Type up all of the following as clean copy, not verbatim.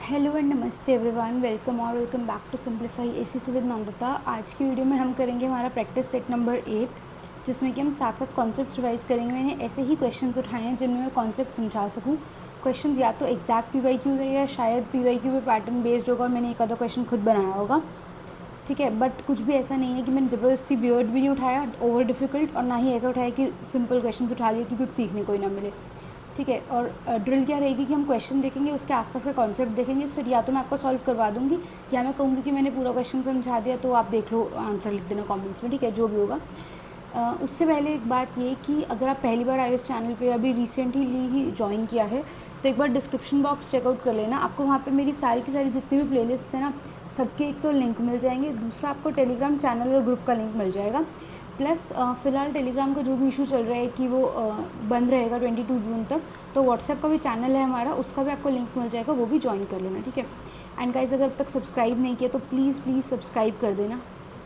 Hello and नमस्ते everyone, welcome back to simplify ACC with Nandita. आज की वीडियो में हम करेंगे हमारा प्रैक्टिस सेट नंबर 8, जिसमें कि हम साथ साथ कॉन्सेप्ट्स रिवाइज करेंगे। मैंने ऐसे ही क्वेश्चंस उठाए हैं जिनमें मैं कॉन्सेप्ट समझा सकूं। क्वेश्चंस या तो एग्जैक्ट पीवाईक्यू है या शायद पीवाईक्यू पे पैटर्न बेस्ड होगा और मैंने एक आधा क्वेश्चन खुद बनाया होगा, ठीक है। बट कुछ भी ऐसा नहीं है कि मैंने ज़बरदस्ती वियर्ड भी नहीं उठाया, ओवर डिफ़िकल्ट, और ना ही ऐसा उठाया कि सिंपल क्वेश्चन उठा लिए कि कुछ सीखने को ही ना मिले, ठीक है। और ड्रिल क्या रहेगी कि हम क्वेश्चन देखेंगे, उसके आसपास का कॉन्सेप्ट देखेंगे, फिर या तो मैं आपको सॉल्व करवा दूंगी या मैं कहूँगी कि मैंने पूरा क्वेश्चन समझा दिया, तो आप देख लो, आंसर लिख देना कमेंट्स में, ठीक है, जो भी होगा। उससे पहले एक बात ये कि अगर आप पहली बार आए इस चैनल पे, अभी रिसेंटली ही ज्वाइन किया है, तो एक बार डिस्क्रिप्शन बॉक्स चेकआउट कर लेना। आपको वहाँ पे मेरी सारी की सारी जितनी भी प्लेलिस्ट है ना, सबके एक तो लिंक मिल जाएंगे, दूसरा आपको टेलीग्राम चैनल और ग्रुप का लिंक मिल जाएगा। प्लस फ़िलहाल टेलीग्राम का जो भी इशू चल रहा है कि वो बंद रहेगा 22 जून तक, तो व्हाट्सएप का भी चैनल है हमारा, उसका भी आपको लिंक मिल जाएगा, वो भी ज्वाइन कर लेना, ठीक है। एंड गाइस, अगर अब तक सब्सक्राइब नहीं किया तो प्लीज़ सब्सक्राइब कर देना,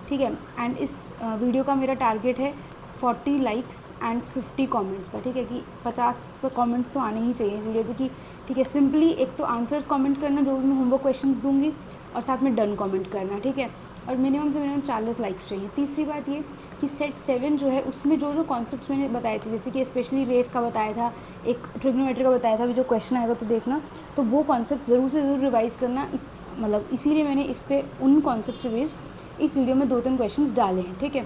ठीक है। एंड इस वीडियो का मेरा टारगेट है 40 लाइक्स एंड 50 कमेंट्स का, ठीक है, कि 50 पर कमेंट्स तो आने ही चाहिए इस वीडियो पे, कि ठीक है, सिंपली एक तो आंसर्स कमेंट करना जो भी मैं होमवर्क क्वेश्चंस दूंगी, और साथ में डन कमेंट करना, ठीक है। और मिनिमम से मिनिमम 40 लाइक्स चाहिए। तीसरी बात ये कि सेट 7 जो है उसमें जो जो कॉन्सेप्ट्स मैंने बताए थे, जैसे कि स्पेशली रेस का बताया था, एक ट्रिग्नोमेट्री का बताया था, अभी जो क्वेश्चन आएगा तो देखना, तो वो कॉन्सेप्ट ज़रूर से ज़रूर रिवाइज़ करना। इसीलिए मैंने इस पर उन कॉन्सेप्ट से बेस्ड इस वीडियो में 2-3 क्वेश्चंस डाले हैं, ठीक है।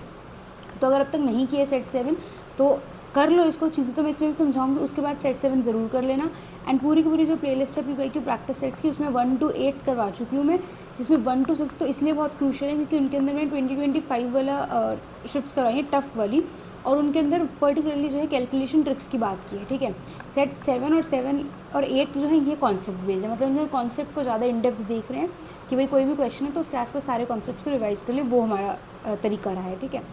तो अगर अब तक नहीं किए सेट 7 तो कर लो इसको, चीज़ें तो मैं इसमें भी समझाऊंगी, उसके बाद सेट 7 ज़रूर कर लेना। एंड पूरी की पूरी जो प्लेलिस्ट है पीवाईक्यू प्रैक्टिस सेट्स की, उसमें 1 to 8 करवा चुकी हूँ मैं, जिसमें 1 to 6 तो इसलिए बहुत क्रूशियल है क्योंकि उनके अंदर मैंने 2025 वाला शिफ्ट करवाई है, टफ वाली, और उनके अंदर पर्टिकुलरली जो है कैलकुलेशन ट्रिक्स की बात की है, ठीक है। सेट 7 और 8 जो है ये कॉन्सेप्ट बेस्ड है, मतलब इनके कॉन्सेप्ट को ज़्यादा इन डेप्थ देख रहे हैं कि भाई कोई भी क्वेश्चन है तो उसके आसपास सारे कॉन्सेप्ट को रिवाइज कर ले, वो हमारा तरीका रहा है, ठीक है।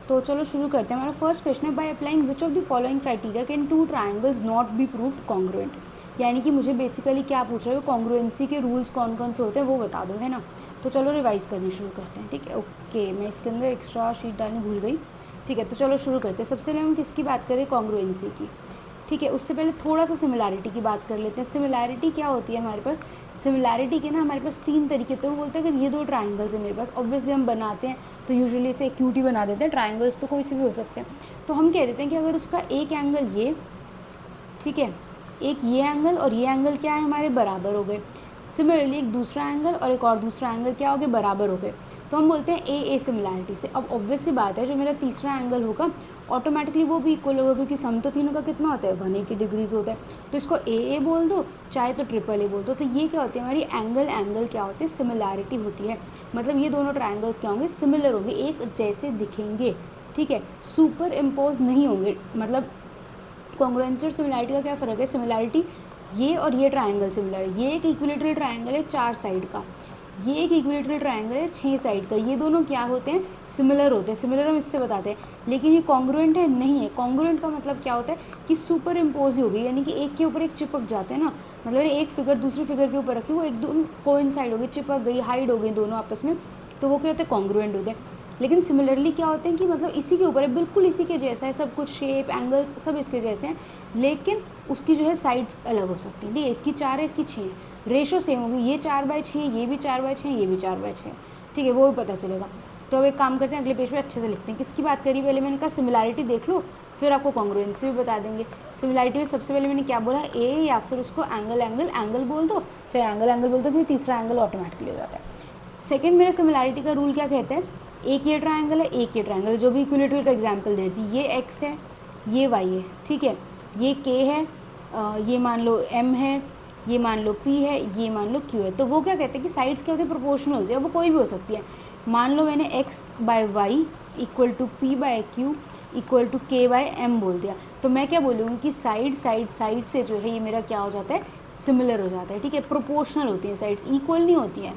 तो चलो शुरू करते हैं। हमारा फर्स्ट क्वेश्चन है, by applying which of the following criteria can two triangles not be proved congruent. यानी कि मुझे बेसिकली क्या पूछ रहे हो, कॉन्ग्रुएंसी के रूल्स कौन कौन से होते हैं वो बता दो, है ना। तो चलो रिवाइज करनी शुरू करते हैं, ठीक है। ओके, मैं इसके अंदर एक्स्ट्रा शीट डालनी भूल गई, ठीक है। तो चलो शुरू करते हैं। सबसे पहले हम किसकी बात करें, कॉन्ग्रुएंसी की, ठीक है। उससे पहले थोड़ा सा सिमिलैरिटी की बात कर लेते हैं। सिमिलैरिटी क्या होती है हमारे पास, सिमिलैरिटी के ना हमारे पास 3 तरीके, तो वो बोलते हैं अगर ये 2 ट्राइंगल्स है मेरे पास, ऑब्वियसली हम बनाते हैं तो यूजुअली इसे एक्यूटी बना देते हैं, ट्राइंगल्स तो कोई से भी हो सकते हैं, तो हम कह देते हैं कि अगर उसका एक एंगल ये, ठीक है, एक ये एंगल और ये एंगल क्या है हमारे, बराबर हो गए। सिमिलरली एक दूसरा एंगल और एक और दूसरा एंगल क्या हो गए, बराबर हो गए, तो हम बोलते हैं ए सिमिलैरिटी से। अब ऑब्वियस सी बात है, जो मेरा तीसरा एंगल होगा ऑटोमेटिकली वो भी इक्वल होगा, क्योंकि सम तो तीनों का कितना होता है, 180 डिग्रीज होता है, तो इसको ए बोल दो, चाहे तो ट्रिपल ए बोल दो। तो ये क्या होती है हमारी एंगल क्या होते हैं, सिमिलैरिटी होती है। मतलब ये दोनों ट्राइंगल्स क्या होंगे, सिमिलर होंगे, एक जैसे दिखेंगे, ठीक है, सुपर इम्पोज नहीं होंगे। मतलब कॉन्ग्रुएंसी और सिमिलैरिटी का क्या फ़र्क है, सिमिलैरिटी ये और ये ट्राइंगल सिमिलर है, ये एक इक्विलेटरल ट्राइंगल है 4 साइड का, ये एक इक्विलेटरल ट्राइंगल है 6 साइड का, ये दोनों क्या होते हैं, सिमिलर होते हैं। सिमिलर हम इससे बताते हैं, लेकिन ये कॉन्ग्रुएंट है, नहीं है। कॉन्ग्रुएंट का मतलब क्या होता है कि सुपर इम्पोज ही हो गई, यानी कि एक के ऊपर एक चिपक जाते हैं ना, मतलब एक फिगर दूसरी फिगर के ऊपर रखी, वो एक दोनों कोइंसाइड हो गई, चिपक गई, हाइड हो गई दोनों आपस में, तो वो क्या होते हैं, कॉन्ग्रुएंट होते हैं। लेकिन सिमिलरली क्या होते हैं कि मतलब इसी के ऊपर है, बिल्कुल इसी के जैसा है, सब कुछ शेप एंगल्स सब इसके जैसे हैं, लेकिन उसकी जो है साइड्स अलग हो सकती हैं, ठीक है। इसकी 4 है, इसकी 6 है, रेशो सेम होगी, ये 4/6, ये भी 4/6, ये भी 4/6, ठीक है, वो भी पता चलेगा। तो अब एक काम करते हैं, अगले पेज पे अच्छे से लिखते हैं। किसकी बात करी पहले, मैंने कहा सिमिलैरिटी देख लो, फिर आपको कॉन्ग्रुएंसी भी बता देंगे। सिमिलैरिटी में सबसे पहले मैंने क्या बोला, ए, या फिर उसको एंगल बोल दो, चाहे एंगल बोल दो, क्योंकि तीसरा एंगल ऑटोमेटिकली हो जाता है। सेकेंड, मेरा सिमिलैरिटी का रूल क्या कहता है, एक ये ट्राइंगल है, एक ये ट्राइंगल, जो भी इक्विलेटरल का एग्जांपल दे रही थी, ये एक्स है, ये वाई है, ठीक है, ये के है, ये मान लो एम है, ये मान लो पी है, ये मान लो क्यू है। तो वो क्या कहते हैं कि साइड्स क्या होती है, प्रोपोर्शनल होती है, वो कोई भी हो सकती है। मान लो मैंने X by Y equal to P by Q equal to K by M बोल दिया, तो मैं क्या बोलूँगी कि साइड से जो है ये मेरा क्या हो जाता है, सिमिलर हो जाता है, ठीक है, प्रोपोर्शनल होती हैं साइड्स, इक्वल नहीं होती हैं।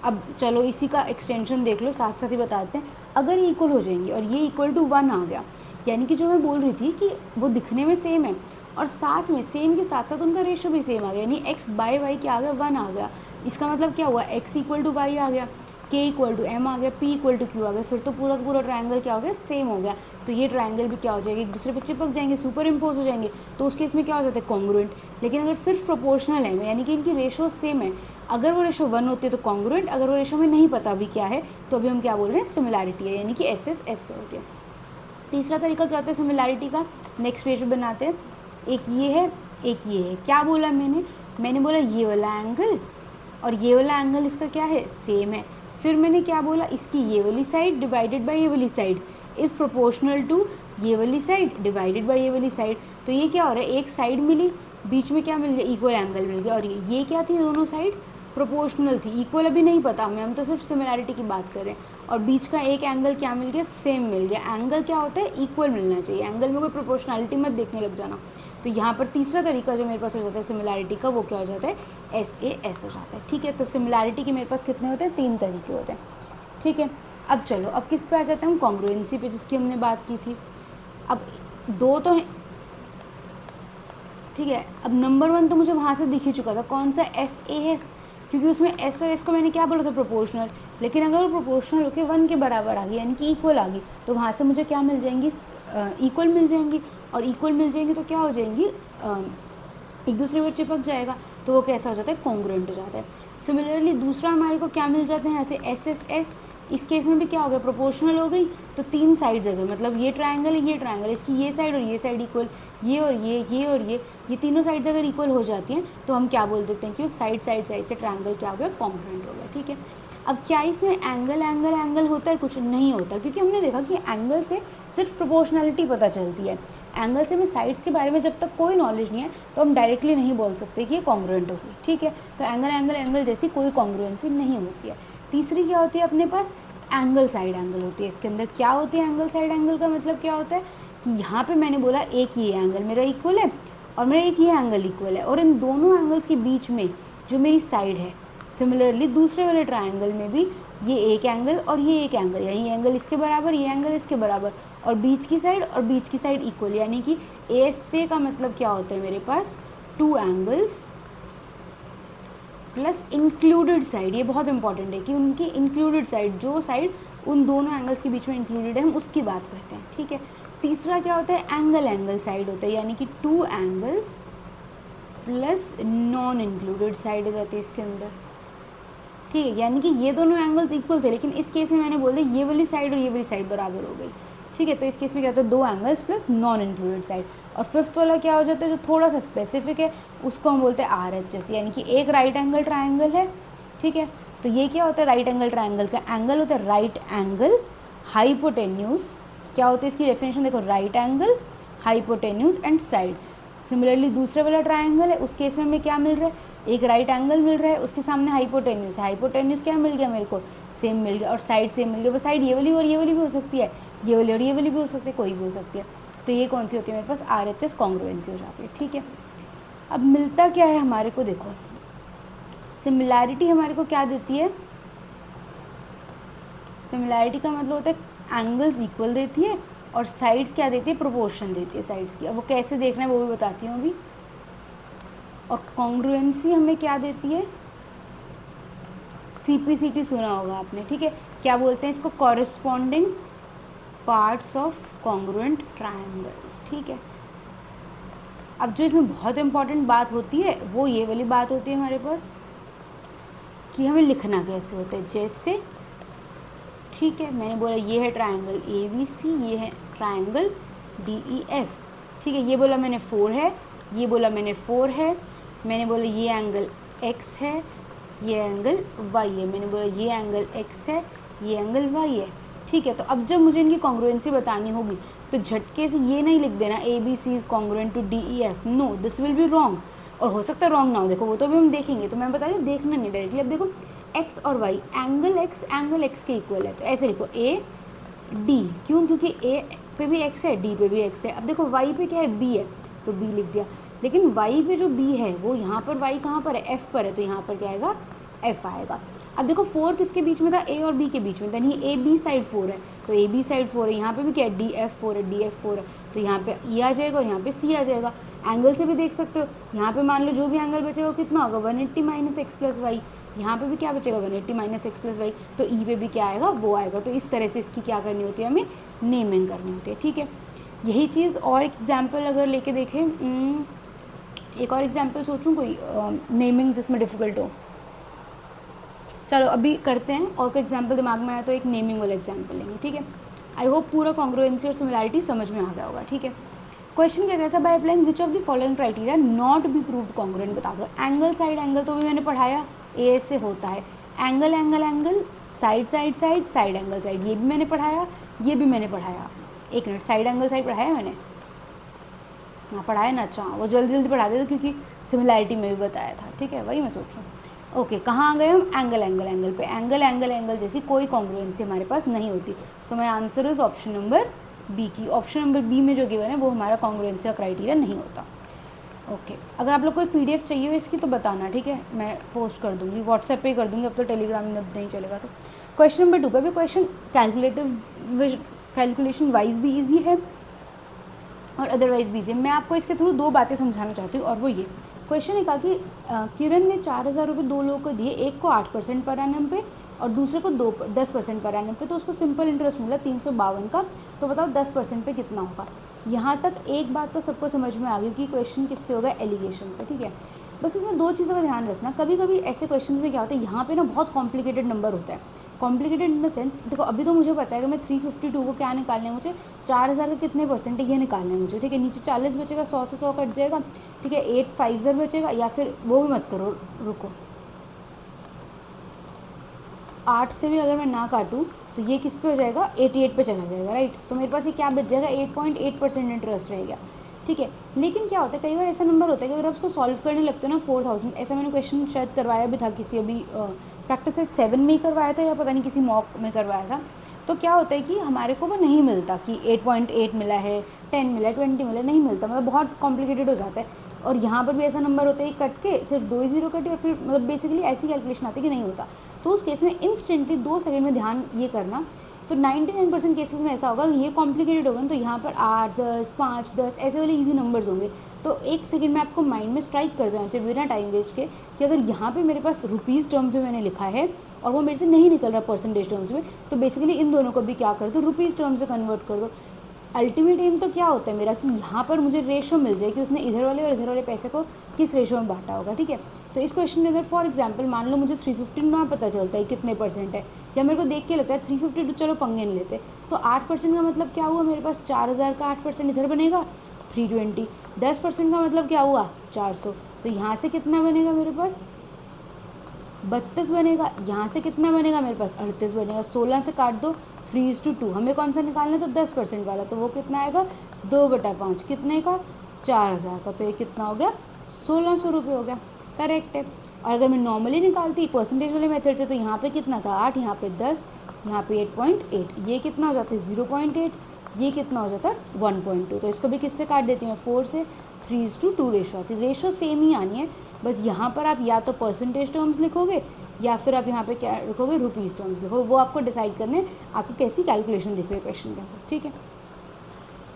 अब चलो इसी का एक्सटेंशन देख लो, साथ साथ ही बताते हैं। अगर ये इक्वल हो जाएंगी और ये इक्वल टू 1 आ गया, यानी कि जो मैं बोल रही थी कि वो दिखने में सेम है और साथ में सेम के साथ साथ उनका रेशो भी सेम आ गया, यानी एक्स बाय वाई क्या आ गया, 1 आ गया। इसका मतलब क्या हुआ, एक्स इक्वल टू वाई आ गया, के इक्वल टू एम आ गया, पी इक्वल टू क्यू आ गया, फिर तो पूरा ट्राइंगल क्या हो गया, सेम हो गया। तो ये ट्रायंगल भी क्या हो जाएगा, एक दूसरे पे चिपक जाएंगे, सुपर इम्पोज हो जाएंगे, तो उस केस में क्या हो जाता है, कॉन्ग्रुएंट। लेकिन अगर सिर्फ प्रोपोर्शनल है यानी कि इनकी रेशो सेम है, अगर वो रेशो 1 होती है तो कॉन्ग्रुएंट, अगर वो रेशो में नहीं पता अभी क्या है तो अभी हम क्या बोल रहे हैं, सिमिलैरिटी है, यानी कि एस एस एस से होती है। तीसरा तरीका क्या होता है सिमिलैरिटी का, नेक्स्ट पेज पे बनाते हैं। एक ये है, एक ये है। क्या बोला मैंने बोला ये वाला एंगल और ये वाला एंगल इसका क्या है, सेम है। फिर मैंने क्या बोला, इसकी ये वाली साइड डिवाइडेड बाय ये वाली साइड इज़ प्रोपोर्शनल टू ये वाली साइड डिवाइडेड बाय ये वाली साइड। तो ये क्या हो रहा है, एक साइड मिली, बीच में क्या मिल गया, इक्वल एंगल मिल गया। और ये क्या थी, दोनों साइड प्रोपोर्शनल थी, इक्वल अभी नहीं पता हमें, हम तो सिर्फ सिमिलैरिटी की बात करें। और बीच का एक एंगल क्या मिल गया, सेम मिल गया। एंगल क्या होता है, इक्वल मिलना चाहिए, एंगल में कोई प्रोपोर्शनलिटी मत देखने लग जाना। तो यहाँ पर तीसरा तरीका जो मेरे पास हो जाता है सिमिलैरिटी का, वो क्या हो जाता है, एस ए एस हो जाता है। ठीक है, तो सिमिलैरिटी के मेरे पास कितने होते हैं, 3 तरीके होते हैं। ठीक है, अब चलो अब किस पे आ जाते हैं हम, कॉन्ग्रुएंसी पे, जिसकी हमने बात की थी। अब 2 तो हैं, ठीक है। अब नंबर 1 तो मुझे वहाँ से दिख ही चुका था, कौन सा, एस ए एस, क्योंकि उसमें एस और एस को मैंने क्या बोला था, प्रोपोर्शनल। लेकिन अगर वो प्रोपोर्शनल होकर 1 के बराबर आ गई यानी कि इक्वल आ गई, तो वहाँ से मुझे क्या मिल जाएंगी, इक्वल मिल जाएंगी। और इक्वल मिल जाएंगी तो क्या हो जाएंगी, एक दूसरे पर चिपक जाएगा, तो वो कैसा हो जाता है, कॉन्ग्रुएंट हो जाता है। सिमिलरली दूसरा हमारे को क्या मिल जाते हैं, ऐसे एस एस एस, इस केस में भी क्या हो गया, प्रोपोर्शनल हो गई, तो 3 साइड्स अगर मतलब ये ट्रायंगल है, ये ट्रायंगल, इसकी ये साइड और ये साइड इक्वल, ये और ये और ये तीनों साइड्स अगर इक्वल हो जाती हैं तो हम क्या बोल देते हैं कि साइड से ट्रायंगल क्या हो गया, कॉन्ग्रुएंट हो गया। ठीक है, अब क्या इसमें एंगल होता है, कुछ नहीं होता, क्योंकि हमने देखा कि एंगल से सिर्फ प्रोपोर्शनलिटी पता चलती है। एंगल से हमें साइड्स के बारे में जब तक कोई नॉलेज नहीं है तो हम डायरेक्टली नहीं बोल सकते कि ये कॉन्ग्रुएंट होगी। ठीक है, तो एंगल जैसी कोई कॉन्ग्रुएंसी नहीं होती है। तीसरी क्या होती है अपने पास, एंगल साइड एंगल होती है। इसके अंदर क्या होती है, एंगल साइड एंगल का मतलब क्या होता है कि यहाँ पे मैंने बोला एक ये एंगल मेरा इक्वल है और मेरा एक ये एंगल इक्वल है, और इन दोनों एंगल्स के बीच में जो मेरी साइड है, सिमिलरली दूसरे वाले ट्रायंगल में भी ये एक एंगल और ये एक एंगल, यानी ये एंगल इसके बराबर, ये एंगल इसके बराबर, और बीच की साइड इक्वल, यानी कि ए से का मतलब क्या होता है मेरे पास, 2 एंगल्स प्लस इंक्लूडेड साइड। ये बहुत इंपॉर्टेंट है कि उनकी इंक्लूडेड साइड, जो साइड उन दोनों एंगल्स के बीच में इंक्लूडेड है, हम उसकी बात करते हैं। ठीक है, तीसरा क्या होता है, एंगल साइड होता है, यानी कि 2 angles plus non included side हो जाती है इसके अंदर। ठीक है, यानी कि ये दोनों एंगल्स इक्वल थे, लेकिन इस केस में मैंने बोल दिया ये वाली साइड और ये वाली साइड बराबर हो गई। ठीक है, तो इस केस में क्या होता है, 2 angles plus non included side. और फिफ्थ वाला क्या हो जाता है, जो थोड़ा सा स्पेसिफिक है, उसको हम बोलते हैं आर एच एस, यानी कि एक राइट एंगल ट्रायंगल है। ठीक है, तो ये क्या होता है, राइट एंगल ट्रायंगल का एंगल होता है राइट एंगल हाइपोटेन्यूज। क्या होता है इसकी डेफिनेशन देखो, right angle hypotenuse and side. Similarly दूसरे वाला ट्रायंगल है, उस केस में हमें क्या मिल रहा है, एक राइट एंगल मिल रहा है, उसके सामने हाइपोटेन्यूज है, हाइपोटेन्यूज क्या मिल गया मेरे को, सेम मिल गया, और साइड सेम मिल गया। वो साइड ये वाली और ये वाली भी हो सकती है, ये वाली और ये वाली भी हो सकती है, कोई भी हो सकती है। तो ये कौन सी होती है मेरे पास, आर एच एस कॉन्ग्रुएंसी हो जाती है। ठीक है, अब मिलता क्या है हमारे को, देखो सिमिलैरिटी हमारे को क्या देती है, सिमिलैरिटी का मतलब होता है एंगल्स इक्वल देती है और साइड्स क्या देती है, प्रोपोर्शन देती है साइड्स की। अब वो कैसे देखना है वो भी बताती हूँ अभी। और कॉन्ग्रुएंसी हमें क्या देती है, CPCT सुना होगा आपने। ठीक है, क्या बोलते हैं इसको, corresponding parts of congruent triangles. ठीक है, अब जो इसमें बहुत इंपॉर्टेंट बात होती है वो ये वाली बात होती है हमारे पास कि हमें लिखना कैसे होता है, जैसे ठीक है मैंने बोला ये है ट्रायंगल ABC, ये है ट्रायंगल DEF। ठीक है, ये बोला मैंने 4 है, ये बोला मैंने 4 है, मैंने बोला ये एंगल X है, ये एंगल Y है, मैंने बोला ये एंगल X है, ये एंगल Y है। ठीक है, तो अब जब मुझे इनकी कॉन्ग्रुएंसी बतानी होगी तो झटके से ये नहीं लिख देना ABC is congruent to DEF, no this will be wrong. और हो सकता है रॉन्ग ना हो, देखो वो तो भी हम देखेंगे, तो मैं बता रही हूँ देखना नहीं डायरेक्टली। अब देखो X और Y, एंगल X के इक्वल है, तो ऐसे लिखो AD, क्यों, क्योंकि A पे भी X है, D पे भी X है। अब देखो Y पे क्या है, B है, तो B लिख दिया। लेकिन Y पे जो B है वो यहाँ पर Y कहाँ पर है, F पर है, तो यहाँ पर क्या आएगा, F आएगा। अब देखो 4 किसके बीच में था, A और B के बीच में था, नहीं AB साइड 4 है, तो AB साइड 4 है, यहाँ पे भी क्या है, DF 4 है, DF 4 है, तो यहाँ पे E आ जाएगा और यहाँ पे C आ जाएगा। एंगल से भी देख सकते हो, यहाँ पे मान लो जो भी एंगल बचेगा वो कितना होगा 180 माइनस एक्स प्लस वाई, यहाँ पे भी क्या बचेगा 180 माइनस एक्स प्लस वाई, तो ई पे भी क्या आएगा वो आएगा। तो इस तरह से इसकी क्या करनी होती है, हमें नेमिंग करनी होती है, ठीक है। यही चीज़ और एग्जाम्पल अगर लेके देखें, एक और एग्जाम्पल सोचूं कोई नेमिंग जिसमें डिफ़िकल्ट हो। चलो अभी करते हैं, और कोई एग्जाम्पल दिमाग में आया तो एक नेमिंग वाला एग्जाम्पल लेंगे, ठीक है। आई होप पूरा कॉन्ग्रुएंसी और सिमिलैरिटी समझ में आ गया होगा, ठीक है। क्वेश्चन क्या कहता है, by applying which of the following criteria not be proved congruent बता दो। एंगल साइड एंगल तो भी मैंने पढ़ाया, ए से होता है, angle angle angle, side side side, side angle side, ये भी मैंने पढ़ाया, ये भी मैंने पढ़ाया। एक मिनट, साइड एंगल साइड पढ़ाया मैंने, हाँ पढ़ाया ना, अच्छा वो जल्दी जल्दी पढ़ा देते क्योंकि सिमिलैरिटी में भी बताया था, ठीक है, वही मैं सोच रहा हूँ। ओके, कहाँ आ गए हम, एंगल एंगल एंगल पे। एंगल एंगल एंगल जैसी कोई कॉन्ग्रुएंसी हमारे पास नहीं होती। So my answer is option number B की। ऑप्शन नंबर बी में जो गिवन है वो हमारा कॉन्ग्रुएंसी का क्राइटेरिया नहीं होता। ओके, अगर आप लोग को पीडीएफ चाहिए हो इसकी तो बताना, ठीक है, मैं पोस्ट कर दूँगी, व्हाट्सएप पे कर दूँगी, अब तो टेलीग्राम में नहीं चलेगा। तो क्वेश्चन नंबर 2 पे भी क्वेश्चन कैलकुलेशन वाइज भी ईजी है और अदरवाइज भी ईजी। मैं आपको इसके थ्रू 2 बातें समझाना चाहती हूँ, और वो ये क्वेश्चन है कहा कि किरण ने 4000 रुपये 2 लोगों को दिए, एक को 8% पर एनम पे और दूसरे को 10% पर एनम पे, तो उसको सिंपल इंटरेस्ट मिला 352 का, तो बताओ 10% पे कितना होगा। यहाँ तक एक बात तो सबको समझ में आ गई कि क्वेश्चन किससे होगा, एलिगेशन से, ठीक है। बस इसमें 2 चीज़ों का ध्यान रखना, कभी कभी ऐसे क्वेश्चन में क्या होता है, यहाँ पे ना बहुत कॉम्प्लिकेटेड नंबर होता है। कॉम्प्लिकेटेड इन द सेंस, देखो अभी तो मुझे पता है कि मैं 352 को क्या निकालना है, मुझे 4000 का कितने परसेंट है ये निकालना है मुझे, ठीक है। नीचे 40 बचेगा, 100 से 100 कट जाएगा, ठीक है। 850 बचेगा, या फिर वो भी मत करो, रुको, 8 से भी अगर मैं ना काटूँ तो ये किस पे हो जाएगा, 88 पे चला जाएगा, राइट। तो मेरे पास ये क्या बच जाएगा, 8.8% इंटरेस्ट रहेगा, ठीक है। लेकिन क्या होता है, कई बार ऐसा नंबर होता है कि अगर आप उसको सॉल्व करने लगते हो ना 4000, ऐसा मैंने क्वेश्चन शायद करवाया भी था किसी, अभी प्रैक्टिस सेट 7 में ही करवाया था या पता नहीं किसी मॉक में करवाया था। तो क्या होता है कि हमारे को वो नहीं मिलता कि 8.8 मिला है, 10 मिला है, 20 मिला है, नहीं मिलता, मतलब बहुत कॉम्प्लिकेटेड हो जाता है। और यहाँ पर भी ऐसा नंबर होता है कट के सिर्फ 2 ही जीरो कटे, और फिर मतलब बेसिकली ऐसी कैलकुलेशन आती है कि नहीं होता। तो उस केस में इंस्टेंटली 2 सेकंड में ध्यान ये करना। तो 99% केसेस में ऐसा होगा, ये कॉम्प्लिकेटेड होगा तो यहाँ पर 8, 10, 5, 10 ऐसे वाले इजी नंबर्स होंगे। तो 1 सेकंड में आपको माइंड में स्ट्राइक कर जाना चाहिए बिना टाइम वेस्ट के कि अगर यहाँ पे मेरे पास रुपीज़ टर्म्स में मैंने लिखा है और वो मेरे से नहीं निकल रहा परसेंटेज टर्म्स में, तो बेसिकली इन दोनों को भी क्या कर दो, रुपीज़ टर्म्स से कन्वर्ट कर दो। अल्टीमेट एम तो क्या होता है मेरा कि यहाँ पर मुझे रेशो मिल जाए कि उसने इधर वाले और इधर वाले पैसे को किस रेशो में बांटा होगा, ठीक है। तो इस क्वेश्चन के अंदर फॉर एग्जांपल मान लो मुझे 350 ना पता चलता है कितने परसेंट है, या मेरे को देख के लगता है 350, तो चलो पंगे नहीं लेते, तो 8% का मतलब क्या हुआ, मेरे पास 4000 का 8% इधर बनेगा 320, 10% का मतलब क्या हुआ 400, तो यहाँ से कितना बनेगा मेरे पास 32 बनेगा, यहाँ से कितना बनेगा मेरे पास 38 बनेगा। 16 से काट दो, 3:2, हमें कौन सा निकालना था 10% वाला, तो वो कितना आएगा 2/5, कितने का 4000 का, तो ये कितना हो गया 1600 रुपये हो गया, करेक्ट है। और अगर मैं नॉर्मली निकालती परसेंटेज वाले मेथड से, तो यहाँ पे कितना था 8, यहाँ पे 10, यहाँ पे 8.8, ये कितना हो जाता है 0.8, ये कितना हो जाता है 1.2, तो इसको भी किससे काट देती हूँ मैं 4 से, 3:2 रेशो आती है। रेशो सेम ही आनी है, बस यहाँ पर आप या तो परसेंटेज टर्म्स लिखोगे या फिर आप यहाँ पे क्या लिखोगे, रुपीज़ टर्म्स लिखोगे, वो आपको डिसाइड करने आपको कैसी कैलकुलेशन दिख रही है क्वेश्चन के अंदर, ठीक है।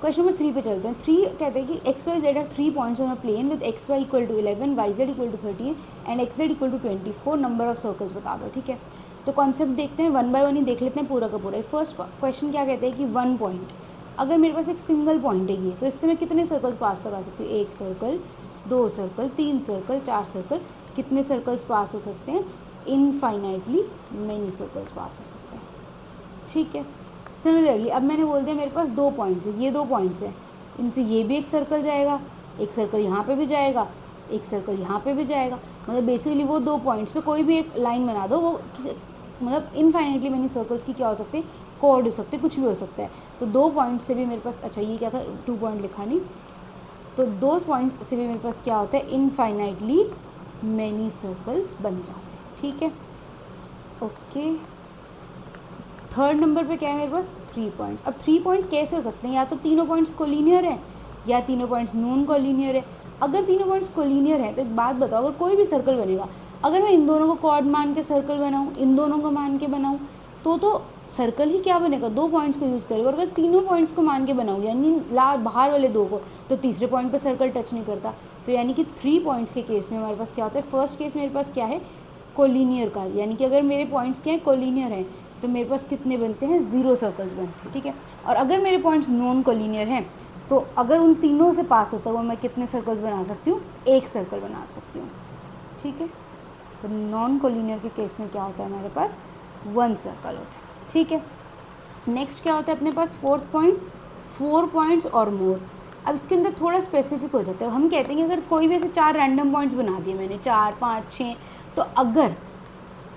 क्वेश्चन नंबर 3 पे चलते हैं। 3 कहते हैं कि X Y Z are 3 points on a plane with X Y equal to 11, Y Z equal to 13 and X Z equal to 24 number of circles बता दो, ठीक है। तो कॉन्सेप्ट देखते हैं, 1 बाय 1 ही देख लेते हैं पूरा का पूरा। फर्स्ट क्वेश्चन क्या कहते हैं कि 1 पॉइंट, अगर मेरे पास एक सिंगल पॉइंट है ये, तो इससे मैं कितने सर्कल्स पास करवा सकती हूँ, 1 सर्कल, 2 सर्कल, 3 सर्कल, 4 सर्कल, कितने सर्कल्स पास हो सकते हैं, इनफाइनाइटली मेनी सर्कल्स पास हो सकते हैं, ठीक है। सिमिलरली अब मैंने बोल दिया मेरे पास 2 पॉइंट्स है, ये 2 पॉइंट्स है, इनसे ये भी एक सर्कल जाएगा, एक सर्कल यहाँ पे भी जाएगा, एक सर्कल यहाँ पे भी जाएगा, मतलब बेसिकली वो 2 पॉइंट्स पे कोई भी एक लाइन बना दो, वो किसी मतलब इनफाइनाइटली मेनी सर्कल्स की क्या हो सकती है, कोड हो सकते, कुछ भी हो सकता है। तो 2 पॉइंट से भी मेरे पास, अच्छा ये क्या था 2 पॉइंट लिखा नहीं, तो 2 पॉइंट्स से भी मेरे पास क्या होता है, इनफाइनाइटली मैनी सर्कल्स बन जाते हैं, ठीक है। ओके, थर्ड नंबर पे क्या है मेरे पास 3 पॉइंट्स। अब 3 पॉइंट्स कैसे हो सकते हैं, या तो तीनों पॉइंट्स कोलिनियर है या तीनों पॉइंट्स नॉन कोलिनियर है। अगर तीनों पॉइंट्स कोलिनियर है तो एक बात बताओ, अगर कोई भी सर्कल बनेगा, अगर मैं इन दोनों को कॉर्ड मान के सर्कल बनाऊँ, इन दोनों को मान के बनाऊँ, तो सर्कल ही क्या बनेगा, 2 पॉइंट्स को यूज़ करेगा। और अगर तीनों पॉइंट्स को मान के बनाऊँ यानी बाहर वाले 2 को, तो तीसरे पॉइंट पे सर्कल टच नहीं करता। तो यानी कि 3 पॉइंट्स के केस में हमारे पास क्या होता है, फर्स्ट केस मेरे पास क्या है, कोलिनियर का, यानी कि अगर मेरे पॉइंट्स क्या है, कोलिनियर हैं, तो मेरे पास कितने बनते हैं, 0 सर्कल्स बनते हैं। ठीक है, और अगर मेरे पॉइंट्स नॉन कोलिनियर हैं, तो अगर उन तीनों से पास होता हुआ मैं कितने सर्कल्स बना सकती हूँ, 1 सर्कल बना सकती हूँ। ठीक है, तो नॉन कोलिनियर के केस में क्या होता है, हमारे पास 1 सर्कल होता है। ठीक है, नेक्स्ट क्या होता है अपने पास, फोर्थ पॉइंट, 4 पॉइंट्स और मोर। अब इसके अंदर थोड़ा स्पेसिफिक हो जाता है। हम कहते हैं कि अगर कोई भी ऐसे 4 रैंडम पॉइंट्स बना दिए मैंने, 4, 5, 6, तो अगर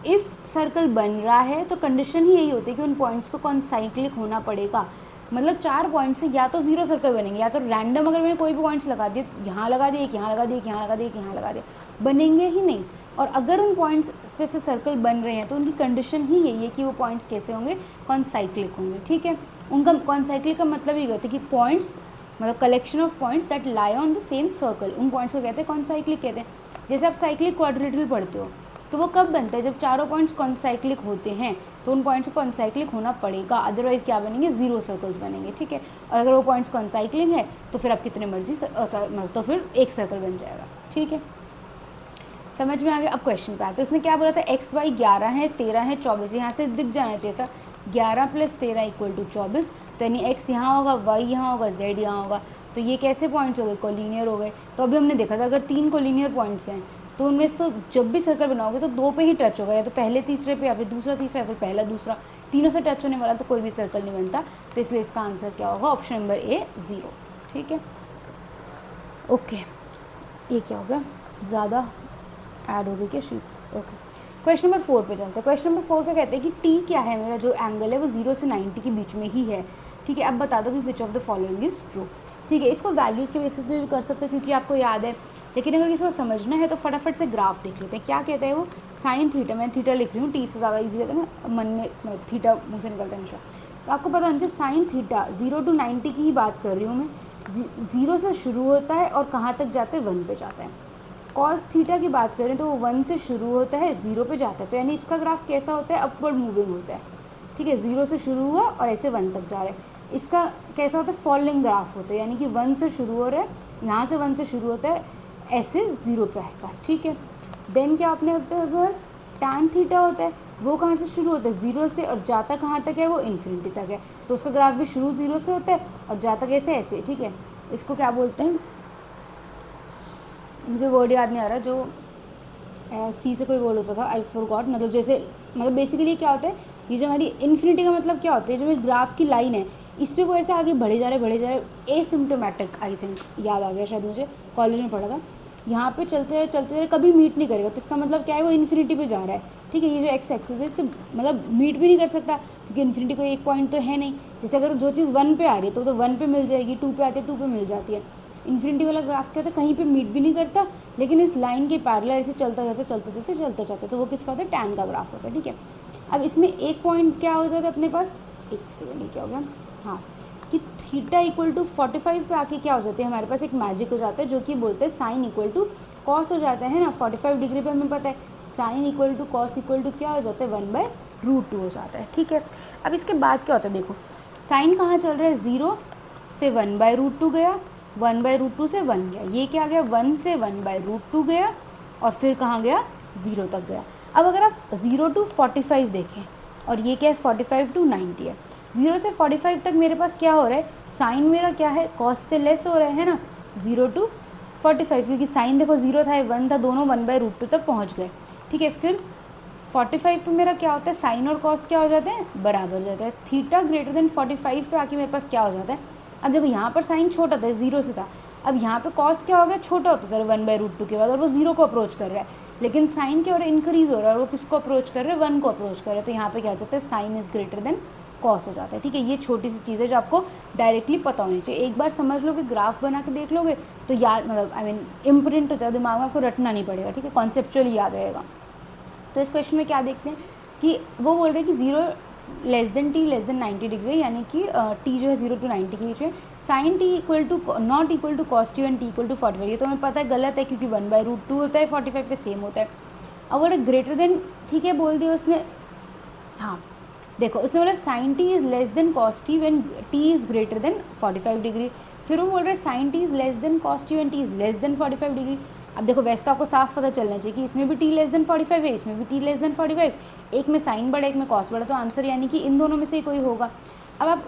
इफ़ सर्कल बन रहा है तो कंडीशन ही यही होती है कि उन पॉइंट्स को कॉन्साइक्लिक होना पड़ेगा। मतलब 4 पॉइंट से या तो 0 सर्कल बनेंगे, या तो रैंडम अगर मैंने कोई भी पॉइंट्स लगा दिए, यहाँ लगा दिए, यहाँ लगा दिए, यहाँ लगा दिए, यहाँ लगा दिए, बनेंगे ही नहीं। और अगर उन पॉइंट्स पे से सर्कल बन रहे हैं तो उनकी कंडीशन ही यही है कि वो पॉइंट्स कैसे होंगे, कॉन्साइक्लिक होंगे। ठीक है, उनका कॉन्साइक्लिक का मतलब ये होता है कि पॉइंट्स मतलब collection of points that lie on the same circle, उन पॉइंट्स को कहते हैं कॉन्साइक्लिक कहते हैं। जैसे आप साइक्लिक क्वाड्रिलेटरल पढ़ते हो, तो वो कब बनता है, जब चारों पॉइंट्स कॉन्साइक्लिक होते हैं, तो उन पॉइंट्स को कॉन्साइक्लिक होना पड़ेगा, अदरवाइज क्या बनेंगे, 0 सर्कल्स बनेंगे। ठीक है, और अगर वो पॉइंट्स कॉन्साइक्लिक है तो फिर आप कितने मर्जी तो फिर 1 सर्कल बन जाएगा। ठीक है, समझ में आ गया। अब क्वेश्चन पे आते हैं, उसने क्या बोला था, एक्स वाई 11 है, 13 है, 24। यहाँ से दिख जाना चाहिए था 11 + 13 = 24। तो यानी एक्स यहाँ होगा, वाई यहाँ होगा, जेड यहाँ होगा। तो ये कैसे पॉइंट्स हो गए, कोलिनियर हो गए। तो अभी हमने देखा था अगर 3 कोलिनियर पॉइंट्स हैं तो उनमें से तो जब भी सर्कल बनाओगे तो 2 पे ही टच होगा, या तो पहले तीसरे पे, या फिर दूसरा तीसरा, या फिर पहला दूसरा, तीनों से टच होने वाला तो कोई भी सर्कल नहीं बनता। तो इसलिए इसका आंसर क्या होगा, ऑप्शन नंबर ए 0। ठीक है, ओके, ये क्या हो गया, ज़्यादा ऐड हो गई क्या शीट्स। ओके, क्वेश्चन नंबर 4 पे चलते हैं। क्वेश्चन नंबर 4 क्या कहते हैं कि टी क्या है, मेरा जो एंगल है वो 0 से 90 के बीच में ही है। ठीक है, अब बता दो कि विच of the following is true. ठीक है, इसको वैल्यूज़ के बेसिस पे भी कर सकते हो क्योंकि आपको याद है, लेकिन अगर इसको समझना है तो फटाफट से ग्राफ देख लेते हैं। क्या कहता है वो, साइन थीटा, मैं थीटा लिख रही हूँ, टी से ज़्यादा ईजी रहता है ना, मन में थीटा मुँह से निकलता है हमेशा। तो आपको पता होना चाहिए साइन थीटा 0 to 90 की ही बात कर रही हूँ मैं, 0 से शुरू होता है और कहाँ तक जाते हैं, 1 पे जाता है। कॉस थीटा की बात करें तो वो 1 से शुरू होता है, 0 पे जाता है। तो यानी इसका ग्राफ कैसा होता है, अपवर्ड मूविंग होता है। ठीक है, 0 से शुरू हुआ और ऐसे 1 तक जा रहा है। इसका कैसा होता है, फॉलिंग ग्राफ होता है, यानी कि 1 से शुरू हो रहा है, यहाँ से 1 से शुरू होता है, ऐसे 0 पे आएगा। ठीक है, देन क्या आपने बस टैन थीटा होता है, वो कहाँ से शुरू होता है, 0 से, और जाता कहाँ तक है, वो इन्फिनिटी तक है। तो उसका ग्राफ भी शुरू 0 से होता है और जाता कैसे, ऐसे। ठीक है, इसको क्या बोलते हैं, मुझे वर्ड याद नहीं आ रहा, जो सी से कोई वर्ड होता था, आई फॉरगॉट। मतलब जैसे, मतलब बेसिकली क्या होता है, ये जो हमारी इन्फिनिटी का मतलब क्या होता है, जो मेरी ग्राफ की लाइन है इस पर वो ऐसे आगे बढ़े जा रहे, एसिम्टोमेटिक, आई थिंक याद आ गया, शायद मुझे कॉलेज में पढ़ा था। यहाँ पे चलते रहे कभी मीट नहीं करेगा, तो इसका मतलब क्या है, वो इन्फिनिटी पे जा रहा है। ठीक है, ये जो एक्स एक्सिस है इससे मतलब मीट भी नहीं कर सकता क्योंकि इन्फिनिटी को एक पॉइंट तो है नहीं। जैसे अगर जो चीज़ 1 पे आ रही है तो 1 पे मिल जाएगी, 2 पे आती है 2 पे मिल जाती है। इन्फिनिटी वाला ग्राफ क्या होता है, कहीं पे मीट भी नहीं करता, लेकिन इस लाइन के पैरेलल ऐसे चलता जाता, तो वो किसका होता है, टैन का ग्राफ होता है। ठीक है, अब इसमें एक पॉइंट क्या होता था अपने पास, एक सेकेंड, ये क्या हो गया, हाँ, कि थीटा = 45 पे आके क्या हो जाते हैं, हमारे पास एक मैजिक हो जाता है जो कि बोलते हैं साइन = कॉस हो जाता है ना। 45 डिग्री पे हमें पता है साइन = कॉस = क्या हो जाता है, 1/√2 हो जाता है। ठीक है, अब इसके बाद क्या होता है, देखो साइन कहाँ चल रहा है, 0 से 1/√2 गया, 1/√2 से 1 गया, ये क्या गया, 1 से 1/√2 गया, और फिर कहाँ गया, 0 तक गया। अब अगर आप 0 to 45 देखें, और ये क्या है, 45 to 90 है, 0 से 45 तक मेरे पास क्या हो रहा है, साइन मेरा क्या है, कॉस से लेस हो रहा है ना, 0 to 45, क्योंकि साइन देखो 0 था, 1 था, दोनों 1/√2 तक पहुंच गए। ठीक है, फिर 45 पे मेरा क्या होता है, साइन और कॉस क्या हो जाते हैं, बराबर हो जाते हैं। थीटा > 45 पे आके मेरे पास क्या हो जाता है, अब देखो यहाँ पर साइन छोटा था, 0 से था, अब यहाँ पे कॉस क्या हो गया, छोटा होता था 1/√2 के बाद, और वो 0 को अप्रोच कर रहा है, लेकिन साइन क्या हो रहा है, इंक्रीज़ हो रहा है, और वो किसको अप्रोच कर रहे हैं, 1 को अप्रोच कर रहे हैं। तो यहाँ पे क्या हो जाता है, साइन इज़ > कॉस हो जाता है। ठीक है, ये छोटी सी चीज़ है जो आपको डायरेक्टली पता होनी चाहिए। एक बार समझ लोगे, ग्राफ बना के देख लोगे तो याद, मतलब इम्प्रिंट होता है दिमाग में, आपको रटना नहीं पड़ेगा। ठीक है, कॉन्सेप्चुअली याद रहेगा। तो इस क्वेश्चन में क्या देखते हैं कि वो बोल रहे हैं कि 0 t < 90 डिग्री, यानी कि t जो है 0 to 90 के बीच में, sine t not equal to cos t and t = 45। ये तो हमें पता है गलत है क्योंकि 1/√2 होता है, 45 पे सेम होता है। अगर ग्रेटर देन, ठीक है बोल दिया उसने, हाँ देखो उसने बोला sine T is less than cos T when T is greater than 45 degree. फिर वो बोल रहे sine T is less than cos T when T is less than 45 degree. अब देखो वैसे तो आपको साफ पता चलना चाहिए कि इसमें भी टी लेस देन 45 है, इसमें भी टी लेस देन 45, एक में साइन बढ़ा एक में कॉस बढ़ा, तो आंसर यानी कि इन दोनों में से ही कोई होगा। अब आप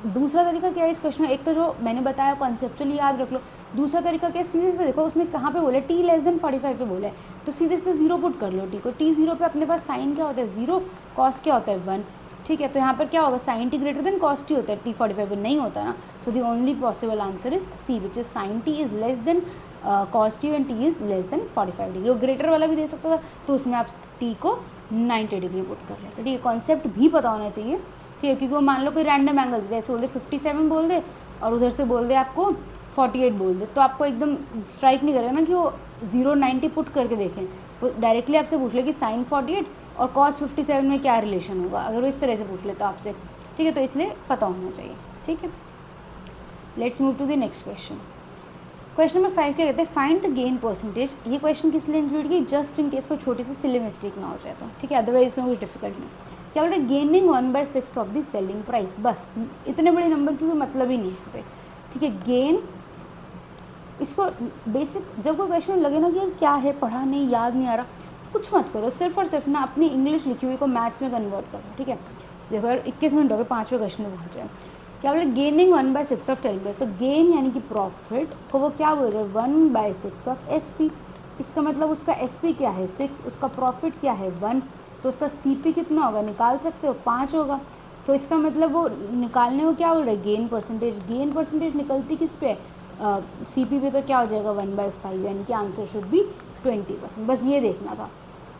दूसरा तरीका क्या है इस क्वेश्चन में, एक तो जो मैंने बताया कॉन्सेप्चुअली याद रख लो, दूसरा तरीका क्या है, सीधे से देखो उसने कहाँ पे बोला टी लेस देन 45 पे बोला है, तो सीधे से 0 पुट कर लो टी को। टी 0 पे अपने पास साइन क्या होता है 0, कॉस क्या होता है 1, ठीक है। तो यहाँ पर क्या होगा sine T greater than cos T होता है, टी 45 पे नहीं होता ना। So the only possible answer is C which is sine T is less than cos T and T is less than 45 degree. वो ग्रेटर वाला भी दे सकता था, तो उसमें आप टी को 90 डिग्री पुट कर लेते, ठीक है। कॉन्सेप्ट भी पता होना चाहिए, ठीक है, क्योंकि वो मान लो कोई रैंडम एंगल दे, ऐसे बोल दे 57 बोल दे और उधर से बोल दे आपको 48 बोल दे, तो आपको एकदम स्ट्राइक नहीं करेगा ना कि वो 0 90 पुट करके देखें। वो डायरेक्टली आपसे पूछ ले कि साइन 48 और कॉस 57 में क्या रिलेशन होगा, अगर वो इस तरह से पूछ ले तो आपसे, ठीक है। तो इसलिए पता होना चाहिए, ठीक है। Let's move to the next question. Question number 5 क्या कहते हैं, फाइंड द गेन परसेंटेज। ये क्वेश्चन किस लिए इंक्लूड की, जस्ट इन केस कोई छोटी सी सिली मिस्टेक ना हो जाए तो, ठीक है, अदरवाइज इसमें कुछ डिफिकल्ट नहीं। क्या बोल रहे gaining 1/6 of the selling price, बस इतने बड़े नंबर की कोई मतलब ही नहीं है यहाँ पे, ठीक है। गेन, इसको बेसिक जब कोई क्वेश्चन लगे ना कि यार क्या है, पढ़ा नहीं, याद नहीं आ रहा, कुछ मत करो, सिर्फ और सिर्फ ना अपनी इंग्लिश लिखी हुई को मैथ्स में कन्वर्ट करो, ठीक है। देखो यार 21 मिनट हो गए, 5वें क्वेश्चन में पहुँच जाए। क्या बोले गेनिंग 1/6 ऑफ सेलिंग प्राइस, तो गेन यानी कि प्रॉफिट को वो क्या बोल रहे हैं 1/6 ऑफ SP। इसका मतलब उसका SP क्या है 6, उसका प्रॉफिट क्या है 1, तो उसका CP कितना होगा निकाल सकते हो 5 होगा। तो इसका मतलब वो निकालने को क्या बोल रहे हैं गेन परसेंटेज। गेन परसेंटेज निकलती किस पे है CP पे, तो क्या हो जाएगा 1/5, यानी कि आंसर शुड बी 20%। बस ये देखना था,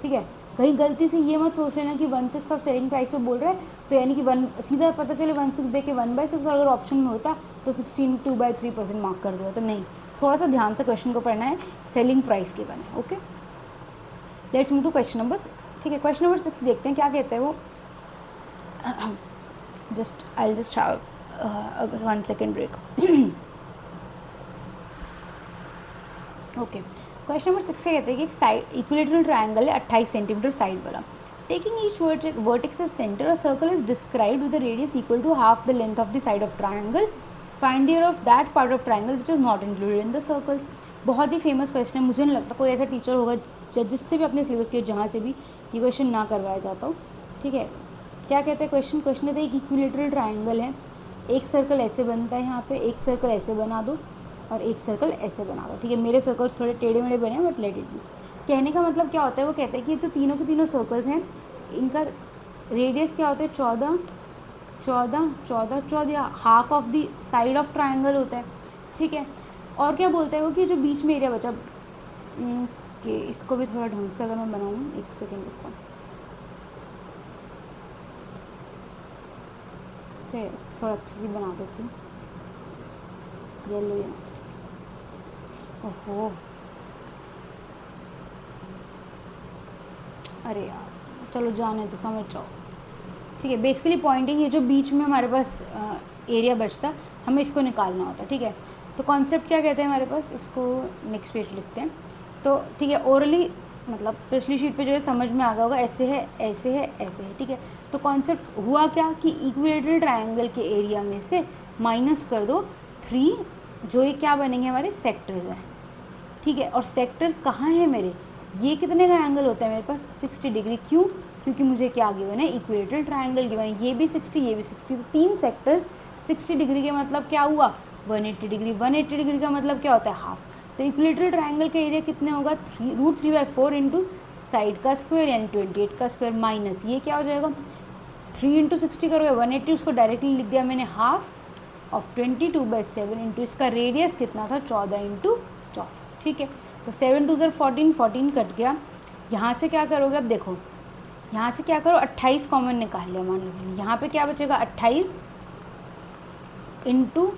ठीक है। कहीं गलती से ये मत सोच लेना कि 1/6 ऑफ सेलिंग प्राइस पे बोल रहा है तो यानी कि 1 सीधा पता चले 1/6 दे के 1/6, और अगर ऑप्शन में होता तो 16 2/3% मार्क कर दिया, तो नहीं, थोड़ा सा ध्यान से क्वेश्चन को पढ़ना है, सेलिंग प्राइस के बने। Okay, let's move to question number 6, ठीक है। क्वेश्चन नंबर 6 देखते हैं क्या कहते हैं वो। Just I just have 1 second break. Okay, question number 6 से कहते हैं कि एक साइड इक्विलेटरल ट्रायंगल है 28 सेंटीमीटर साइड वाला। Taking each vertex as centre, a circle is described with the radius equal to half the length of the side of triangle. Find the area of that part of triangle which is not included in the circles. बहुत ही famous question है, मुझे नहीं लगता कोई ऐसा teacher होगा जिससे भी अपने सिलेबस के जहाँ से भी ये क्वेश्चन ना करवाया जाता हो, ठीक है। क्या कहते हैं क्वेश्चन कहते हैं एक इक्विलेटरल ट्रायंगल है, एक सर्कल ऐसे बनता है यहाँ पे, एक सर्कल ऐसे बना दो और एक सर्कल ऐसे बना दो, ठीक है। मेरे सर्कल्स थोड़े टेढ़े मेढ़े बने हैं बट लेट इट बी। कहने का मतलब क्या होता है, वो कहते हैं कि जो तीनों के तीनों सर्कल्स हैं इनका रेडियस क्या होता है 14 14 14 14, half of the side of triangle होता है, ठीक है। और क्या बोलता है वो कि जो बीच में एरिया बचा कि इसको भी थोड़ा ढंग से अगर मैं बनाऊँ, एक सेकेंड रुको, ठीक है, थोड़ा अच्छी सी बना देती हूँ, येलो या ओहो, अरे यार चलो जाने तो समझ जाओ, ठीक है। बेसिकली पॉइंट है ये जो बीच में हमारे पास एरिया बचता हमें इसको निकालना होता है, ठीक है। तो कॉन्सेप्ट क्या कहते हैं हमारे पास, इसको नेक्स्ट पेज लिखते हैं तो, ठीक है। ओरली मतलब पिछली शीट पे जो है समझ में आ गया होगा, ऐसे है ऐसे है ऐसे है, ठीक है। तो कॉन्सेप्ट हुआ क्या कि इक्विलेटरल ट्रायंगल के एरिया में से माइनस कर दो 3, जो ये क्या बनेंगे हमारे सेक्टर्स हैं, ठीक है। और सेक्टर्स कहाँ हैं मेरे, ये कितने का एंगल होता है मेरे पास 60 डिग्री, क्यों, क्योंकि मुझे क्या गिवन है इक्विलेटरल ट्रायंगल गिवन है, ये भी 60 ये भी 60, तो 3 सेक्टर्स 60 डिग्री के मतलब क्या हुआ 180 डिग्री, 180 डिग्री का मतलब क्या होता है हाफ। तो इक्विलेटरल ट्रायंगल का एरिया कितने होगा √3/4 इंटू साइड का स्क्वायर यानी 28 का स्क्वायर, माइनस ये क्या हो जाएगा 3 इंटू 60 करोगे 180, उसको डायरेक्टली लिख दिया मैंने हाफ ऑफ 22/7 इंटू इसका रेडियस कितना था 14 इंटू 14, ठीक है। तो 7 2 14, 14 कट गया। यहाँ से क्या करोगे, अब देखो यहाँ से क्या करो 28 कॉमन निकाल लिया, मान लो यहाँ पे क्या बचेगा 28 इंटू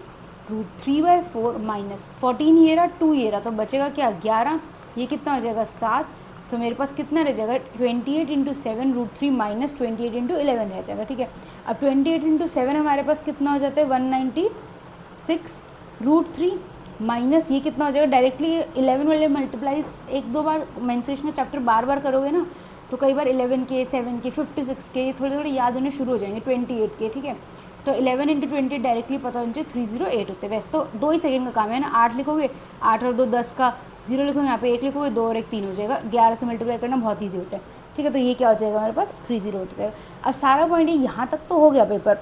√3/4 माइनस 14 ये रहा 2 ये रहा, तो बचेगा क्या 11, ये कितना हो जाएगा 7, तो मेरे पास कितना रह जाएगा 28 इंटू 7 √3 माइनस 28 इंटू 11 रह जाएगा, ठीक है। अब 28 इंटू 7 हमारे पास कितना हो जाता है 196 √3 माइनस ये कितना हो जाएगा डायरेक्टली 11 वाले मल्टीप्लाइज 1-2 बार मेंस्ट्रुएशन का चैप्टर बार बार करोगे ना तो कई बार 11 के, 7 के, 56 के थोड़े थोड़े याद होने शुरू हो जाएंगे, 28 के, ठीक है। तो 11 × 20 डायरेक्टली पता होना चाहिए 308 होते हैं। वैसे तो 2 ही सेकंड का काम है ना, 8 लिखोगे, 8 और 2 10 का, 0 लिखोगे यहाँ पे 1 लिखोगे, 2 और 1 3 हो जाएगा, 11 से मल्टीप्लाई करना बहुत ईजी होता है, ठीक है। तो ये क्या हो जाएगा हमारे पास 308 हो जाएगा। अब सारा पॉइंट यहाँ तक तो हो गया पेपर।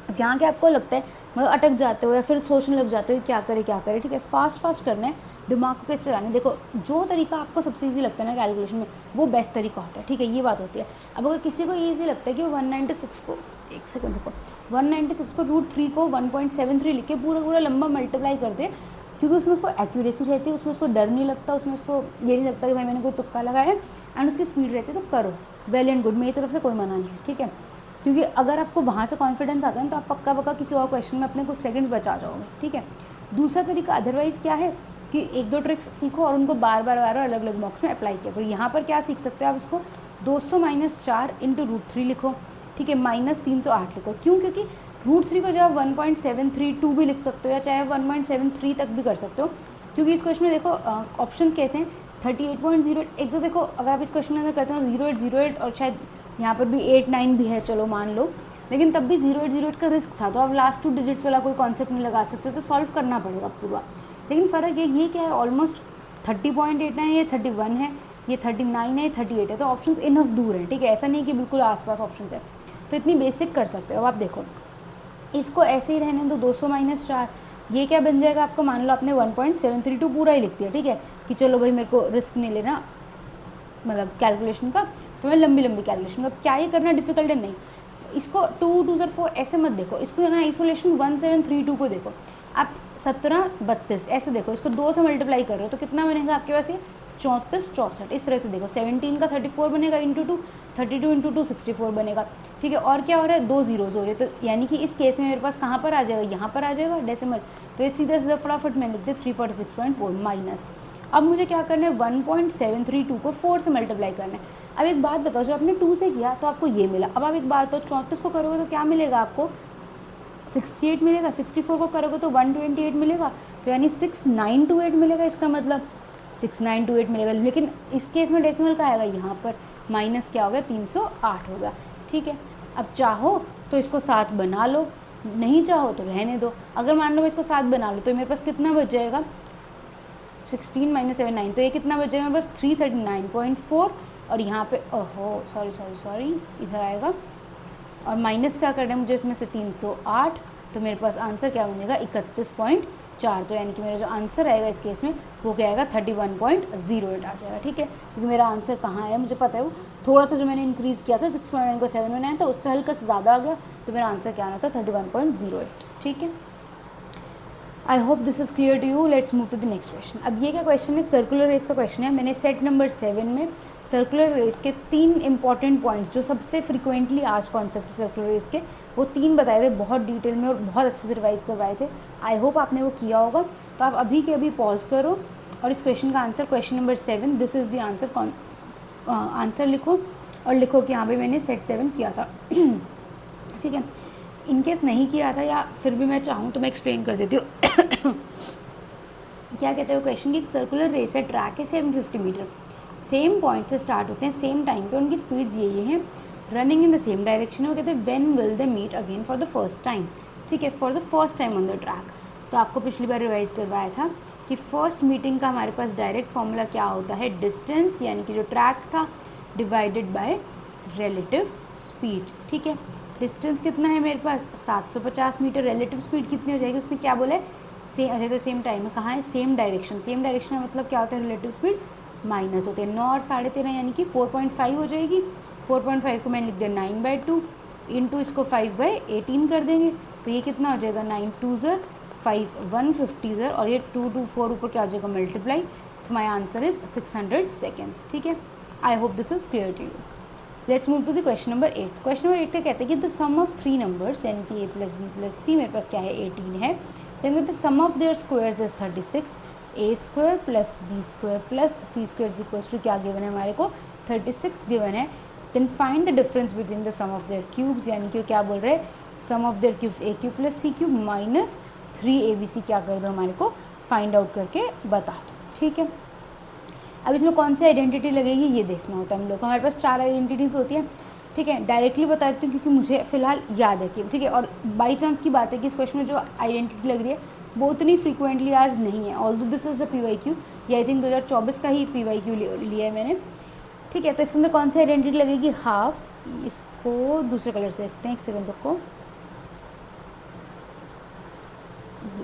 अब यहाँ के आपको लगता है मतलब अटक जाते हो या फिर सोचने लग जाते हो क्या करे, ठीक है। फास्ट करना है, दिमाग को कैसे चलाना है। देखो जो तरीका आपको सबसे ईजी लगता है ना कैलकुलेशन में, वो बेस्ट तरीका होता है, ठीक है, ये बात होती है। अब अगर किसी को ईजी लगता है कि वो 196 को, एक सेकंड रुको, 196 को √3 को 1.73 लिख के पूरा लंबा मल्टीप्लाई कर दे, क्योंकि उसमें उसको एक्यूरेसी रहती है, उसमें उसको डर नहीं लगता, उसमें उसको ये नहीं लगता कि भाई मैंने कोई तुक्का लगाया है, एंड उसकी स्पीड रहती है, तो करो, वेल एंड गुड, मेरी तरफ से कोई मना नहीं है, ठीक है। क्योंकि अगर आपको वहाँ से कॉन्फिडेंस आता है तो आप पक्का किसी और क्वेश्चन में अपने कुछ सेकंड्स बचा जाओगे, ठीक है। दूसरा तरीका अदरवाइज़ क्या है कि 1-2 ट्रिक्स सीखो और उनको बार बार अलग अलग बॉक्स में अप्लाई किया करो। यहाँ पर क्या सीख सकते हो आप, इसको 200 - 4 × √3 लिखो, ठीक है, -308 लिखो। क्यों? क्योंकि √3 को जब आप 1.732 भी लिख सकते हो या चाहे 1.73 तक भी कर सकते हो, क्योंकि इस क्वेश्चन में देखो ऑप्शंस कैसे हैं, 38.08। एक तो देखो अगर आप इस क्वेश्चन के अंदर करते हो 0808 और शायद यहाँ पर भी 8-9 भी है, चलो मान लो, लेकिन तब भी 0808 का रिस्क था, तो आप लास्ट 2 डिजिट्स वाला कोई कॉन्सेप्ट नहीं लगा सकते, तो सॉल्व करना पड़ेगा पूरा। लेकिन फ़र्क ये क्या है, ऑलमोस्ट 30.89 ये 31 है, ये 39 है, ये 38 है, तो ऑप्शंस इनफ दूर हैं, ठीक है। ऐसा नहीं कि बिल्कुल आसपास ऑप्शंस है, तो इतनी बेसिक कर सकते हो। अब आप देखो इसको ऐसे ही रहने दो, 200 - 4, ये क्या बन जाएगा आपको, मान लो आपने 1.732 पूरा ही लिख दिया, ठीक है, कि चलो भाई मेरे को रिस्क नहीं लेना मतलब कैलकुलेशन का, तो मैं लंबी कैलकुलेशन का। अब क्या ये करना डिफिकल्ट है? नहीं, इसको 2 2 4 ऐसे मत देखो, इसको है ना आइसोलेशन 1732 को देखो आप, 17 32 ऐसे देखो, इसको 2 से मल्टीप्लाई कर रहे हो तो कितना बनेगा आपके पास, ये 34 64, इस तरह से देखो। 17 का 34 बनेगा × 2, 32 × 2 64 बनेगा, ठीक है। और क्या हो रहा है, 2 zeros हो रहे, तो यानी कि इस केस में मेरे पास कहाँ पर आ जाएगा, यहाँ पर आ जाएगा डेसिमल, तो ये सीधा फटाफट मैं लिख दे 346.4 माइनस। अब मुझे क्या करना है, 1.732 को 4 से मल्टीप्लाई करना है। अब एक बात बताओ, जो आपने 2 से किया तो आपको ये मिला, अब आप एक बात बताओ 34 को करोगे तो क्या मिलेगा आपको, 68 मिलेगा, 64 को करोगे तो 128 मिलेगा, तो यानी 6928 मिलेगा, इसका मतलब 6928 मिलेगा। लेकिन इस केस में डेसिमल का आएगा यहाँ पर, माइनस क्या हो गया, 308 हो गया, ठीक है। अब चाहो तो इसको 7 बना लो, नहीं चाहो तो रहने दो। अगर मान लो मैं इसको 7 बना लो तो मेरे पास कितना बच जाएगा, 16 - 7 9, तो ये कितना बच जाएगा बस 339.4, और यहाँ पे ओहो सॉरी इधर आएगा, और माइनस क्या करना है मुझे इसमें से 308, तो मेरे पास आंसर क्या बनेगा 31.4, तो यानी कि मेरा जो आंसर आएगा इस केस में वो क्या आएगा 31.08 आ जाएगा, ठीक है। क्योंकि मेरा आंसर कहाँ है मुझे पता है, वो थोड़ा सा जो मैंने इंक्रीज़ किया था 6.9 को 7 में आया था, उससे हल्का से ज़्यादा आ गया, तो मेरा आंसर क्या आना था 31.08, ठीक है। I hope this is clear to you. Let's move to the next question. अब ये क्या क्वेश्चन है, सर्कुलर रेस का क्वेश्चन है। मैंने सेट नंबर 7 में सर्कुलर रेस के 3 इंपॉर्टेंट पॉइंट्स जो सबसे फ्रिक्वेंटली आज कॉन्सेप्ट सर्कुलर रेस के, वो 3 बताए थे बहुत डिटेल में और बहुत अच्छे से रिवाइज करवाए थे। आई होप आपने वो किया होगा। तो आप अभी के अभी पॉज करो और इस क्वेश्चन का answer, question number 7, this is the answer, answer लिखो और लिखो कि हाँ भाई मैंने सेट 7 किया था, ठीक है। इनकेस नहीं किया था या फिर भी मैं चाहूँ तो मैं एक्सप्लेन कर देती हूँ। क्या कहते हैं क्वेश्चन की, एक सर्कुलर रेस है, ट्रैक है 750 मीटर, सेम पॉइंट से स्टार्ट होते हैं, सेम टाइम पे, उनकी स्पीड्स ये हैं, running in the same direction है। वो कहते हैं when will they meet again for the first time, ठीक है, for the first time on the track. तो आपको पिछली बार रिवाइज करवाया था कि फर्स्ट मीटिंग का हमारे पास डायरेक्ट फॉर्मूला क्या होता है, डिस्टेंस यानी कि जो ट्रैक था डिवाइडेड बाय रिलेटिव स्पीड, ठीक है। डिस्टेंस कितना है मेरे पास 750 मीटर, रिलेटिव स्पीड कितनी हो जाएगी, उसने क्या बोला है सेम, अच्छा तो सेम टाइम है, कहाँ है सेम डायरेक्शन, सेम डायरेक्शन का मतलब क्या होता है, रिलेटिव स्पीड माइनस होते हैं 9 और 13.5 यानी कि 4.5 हो जाएगी। 4.5 को मैंने लिख दिया 9/2 इंटू इसको 5/18 कर देंगे, तो ये कितना हो जाएगा 9 2 ज़र 5 150 ज़र, और ये 2 2 4 ऊपर क्या हो जाएगा मल्टीप्लाई, तो माई आंसर इज 600 सेकेंड्स, ठीक है। I hope this is clear to you. Let's move to the question number 8। Question number 8 का कहते हैं कि द सम ऑफ 3 नंबर्स यानी कि a + b + c, मेरे पास क्या है 18 है, then the sum of their squares is 36, a² + b² + c² = क्या गिवन है हमारे को 36 गिवन है। Then find the difference between the sum of their cubes, यानी कि क्या बोल रहे हैं सम of their cubes a³ + c³ - 3abc क्या कर दो हमारे को फाइंड आउट करके बता दो, ठीक है। अब इसमें कौन सी आइडेंटिटी लगेगी ये देखना होता है हम लोग को। हमारे पास 4 आइडेंटिटीज़ होती हैं, ठीक है। डायरेक्टली बता देती हूँ क्योंकि मुझे फ़िलहाल याद है कि, ठीक है। और बाई चांस की बात है कि इस क्वेश्चन में जो आइडेंटिटी लग रही है वो उतनी फ्रीक्वेंटली आज नहीं है, although this is the PYQ, ये आई थिंक 2024 का ही PYQ लिया है मैंने, ठीक है। तो इसके अंदर कौन सी आइडेंटिटी लगेगी, हाफ। इसको दूसरे कलर से लिखते हैं, एक सेकंड रुको,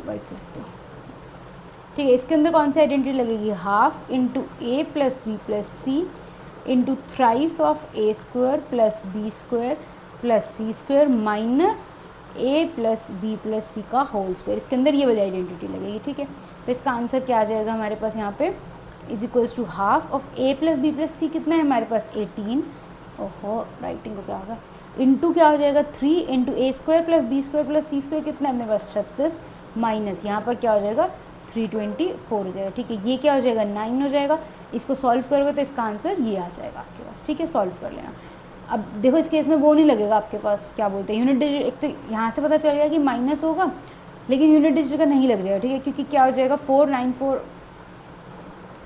वाइट से लिखते हैं, ठीक है। इसके अंदर कौन सी आइडेंटिटी लगेगी, half into a plus b plus c into thrice of a square plus b square plus c square minus a plus b plus c का होल स्क्वायर। इसके अंदर ये वाली आइडेंटिटी लगेगी, ठीक है। तो इसका आंसर क्या आ जाएगा हमारे पास यहाँ पे, is equals to half of a plus b plus c, कितना है हमारे पास 18, ओहो राइटिंग को क्या होगा, इंटू क्या हो जाएगा 3 into a square plus b square plus c square, कितना है अपने पास 36, माइनस यहाँ पर क्या हो जाएगा 324 हो जाएगा, ठीक है। ये क्या हो जाएगा 9 हो जाएगा। इसको सॉल्व करोगे तो इसका आंसर ये आ जाएगा आपके पास, ठीक है। सॉल्व कर लेना। अब देखो इस केस में वो नहीं लगेगा आपके पास, क्या बोलते हैं यूनिट डिजिट, एक तो यहाँ से पता चल गया कि माइनस होगा, लेकिन यूनिट डिजिट का नहीं लग जाएगा, ठीक है। क्योंकि क्या हो जाएगा 494,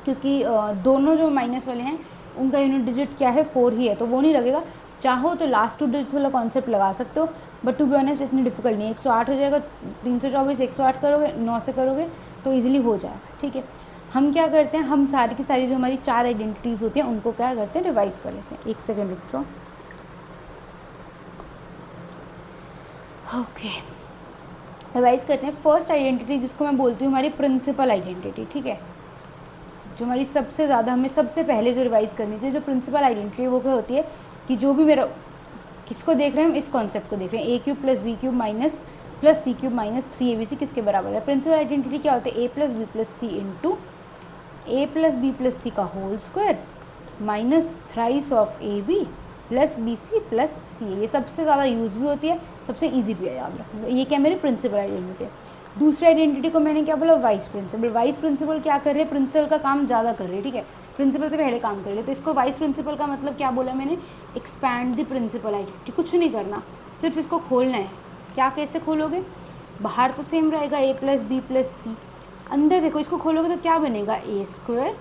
क्योंकि दोनों जो माइनस वाले हैं उनका यूनिट डिजिट क्या है 4 ही है, तो वो नहीं लगेगा। चाहो तो लास्ट 2 डिजिट्स वाला कॉन्सेप्ट लगा सकते हो, बट टू बी ऑनेस्ट इतनी डिफिकल्ट नहीं है। 108 हो जाएगा, 324 108 करोगे, 9 से करोगे तो ईजिली हो जाएगा, ठीक है। हम क्या करते हैं, हम सारी की सारी जो हमारी 4 आइडेंटिटीज़ होती हैं उनको क्या करते हैं, रिवाइज कर लेते हैं। एक सेकेंड रुक जाओ, ओके रिवाइज करते हैं। फर्स्ट आइडेंटिटी जिसको मैं बोलती हूँ हमारी प्रिंसिपल आइडेंटिटी, ठीक है। जो हमारी सबसे ज़्यादा हमें सबसे पहले जो रिवाइज करनी चाहिए, जो प्रिंसिपल आइडेंटिटी है वो क्या होती है कि जो भी मेरा किसको देख रहे हैं हम, इस कॉन्सेप्ट को देख रहे हैं, a cube plus b cube minus plus c cube minus 3abc किसके बराबर है। प्रिंसिपल आइडेंटिटी क्या होती है, a plus b plus c into a plus b plus c का whole square minus thrice of a b plus b c plus c. ये सबसे ज़्यादा यूज़ भी होती है, सबसे ईजी भी है, याद रखना। ये क्या मेरी प्रिंसिपल आइडेंटिटी है। दूसरी आइडेंटिटी को मैंने क्या बोला, वाइस प्रिंसिपल। वाइस प्रिंसिपल क्या कर रहे हैं, प्रिंसिपल का काम ज़्यादा कर रहे हैं, ठीक है। प्रिंसिपल से पहले काम कर रहे, तो इसको वाइस प्रिंसिपल का मतलब क्या बोला मैंने, एक्सपैंड द प्रिंसिपल आइडेंटिटी। कुछ नहीं करना, सिर्फ इसको खोलना है। क्या कैसे खोलोगे, बाहर तो सेम रहेगा a plus b plus c, अंदर देखो इसको खोलोगे तो क्या बनेगा, a square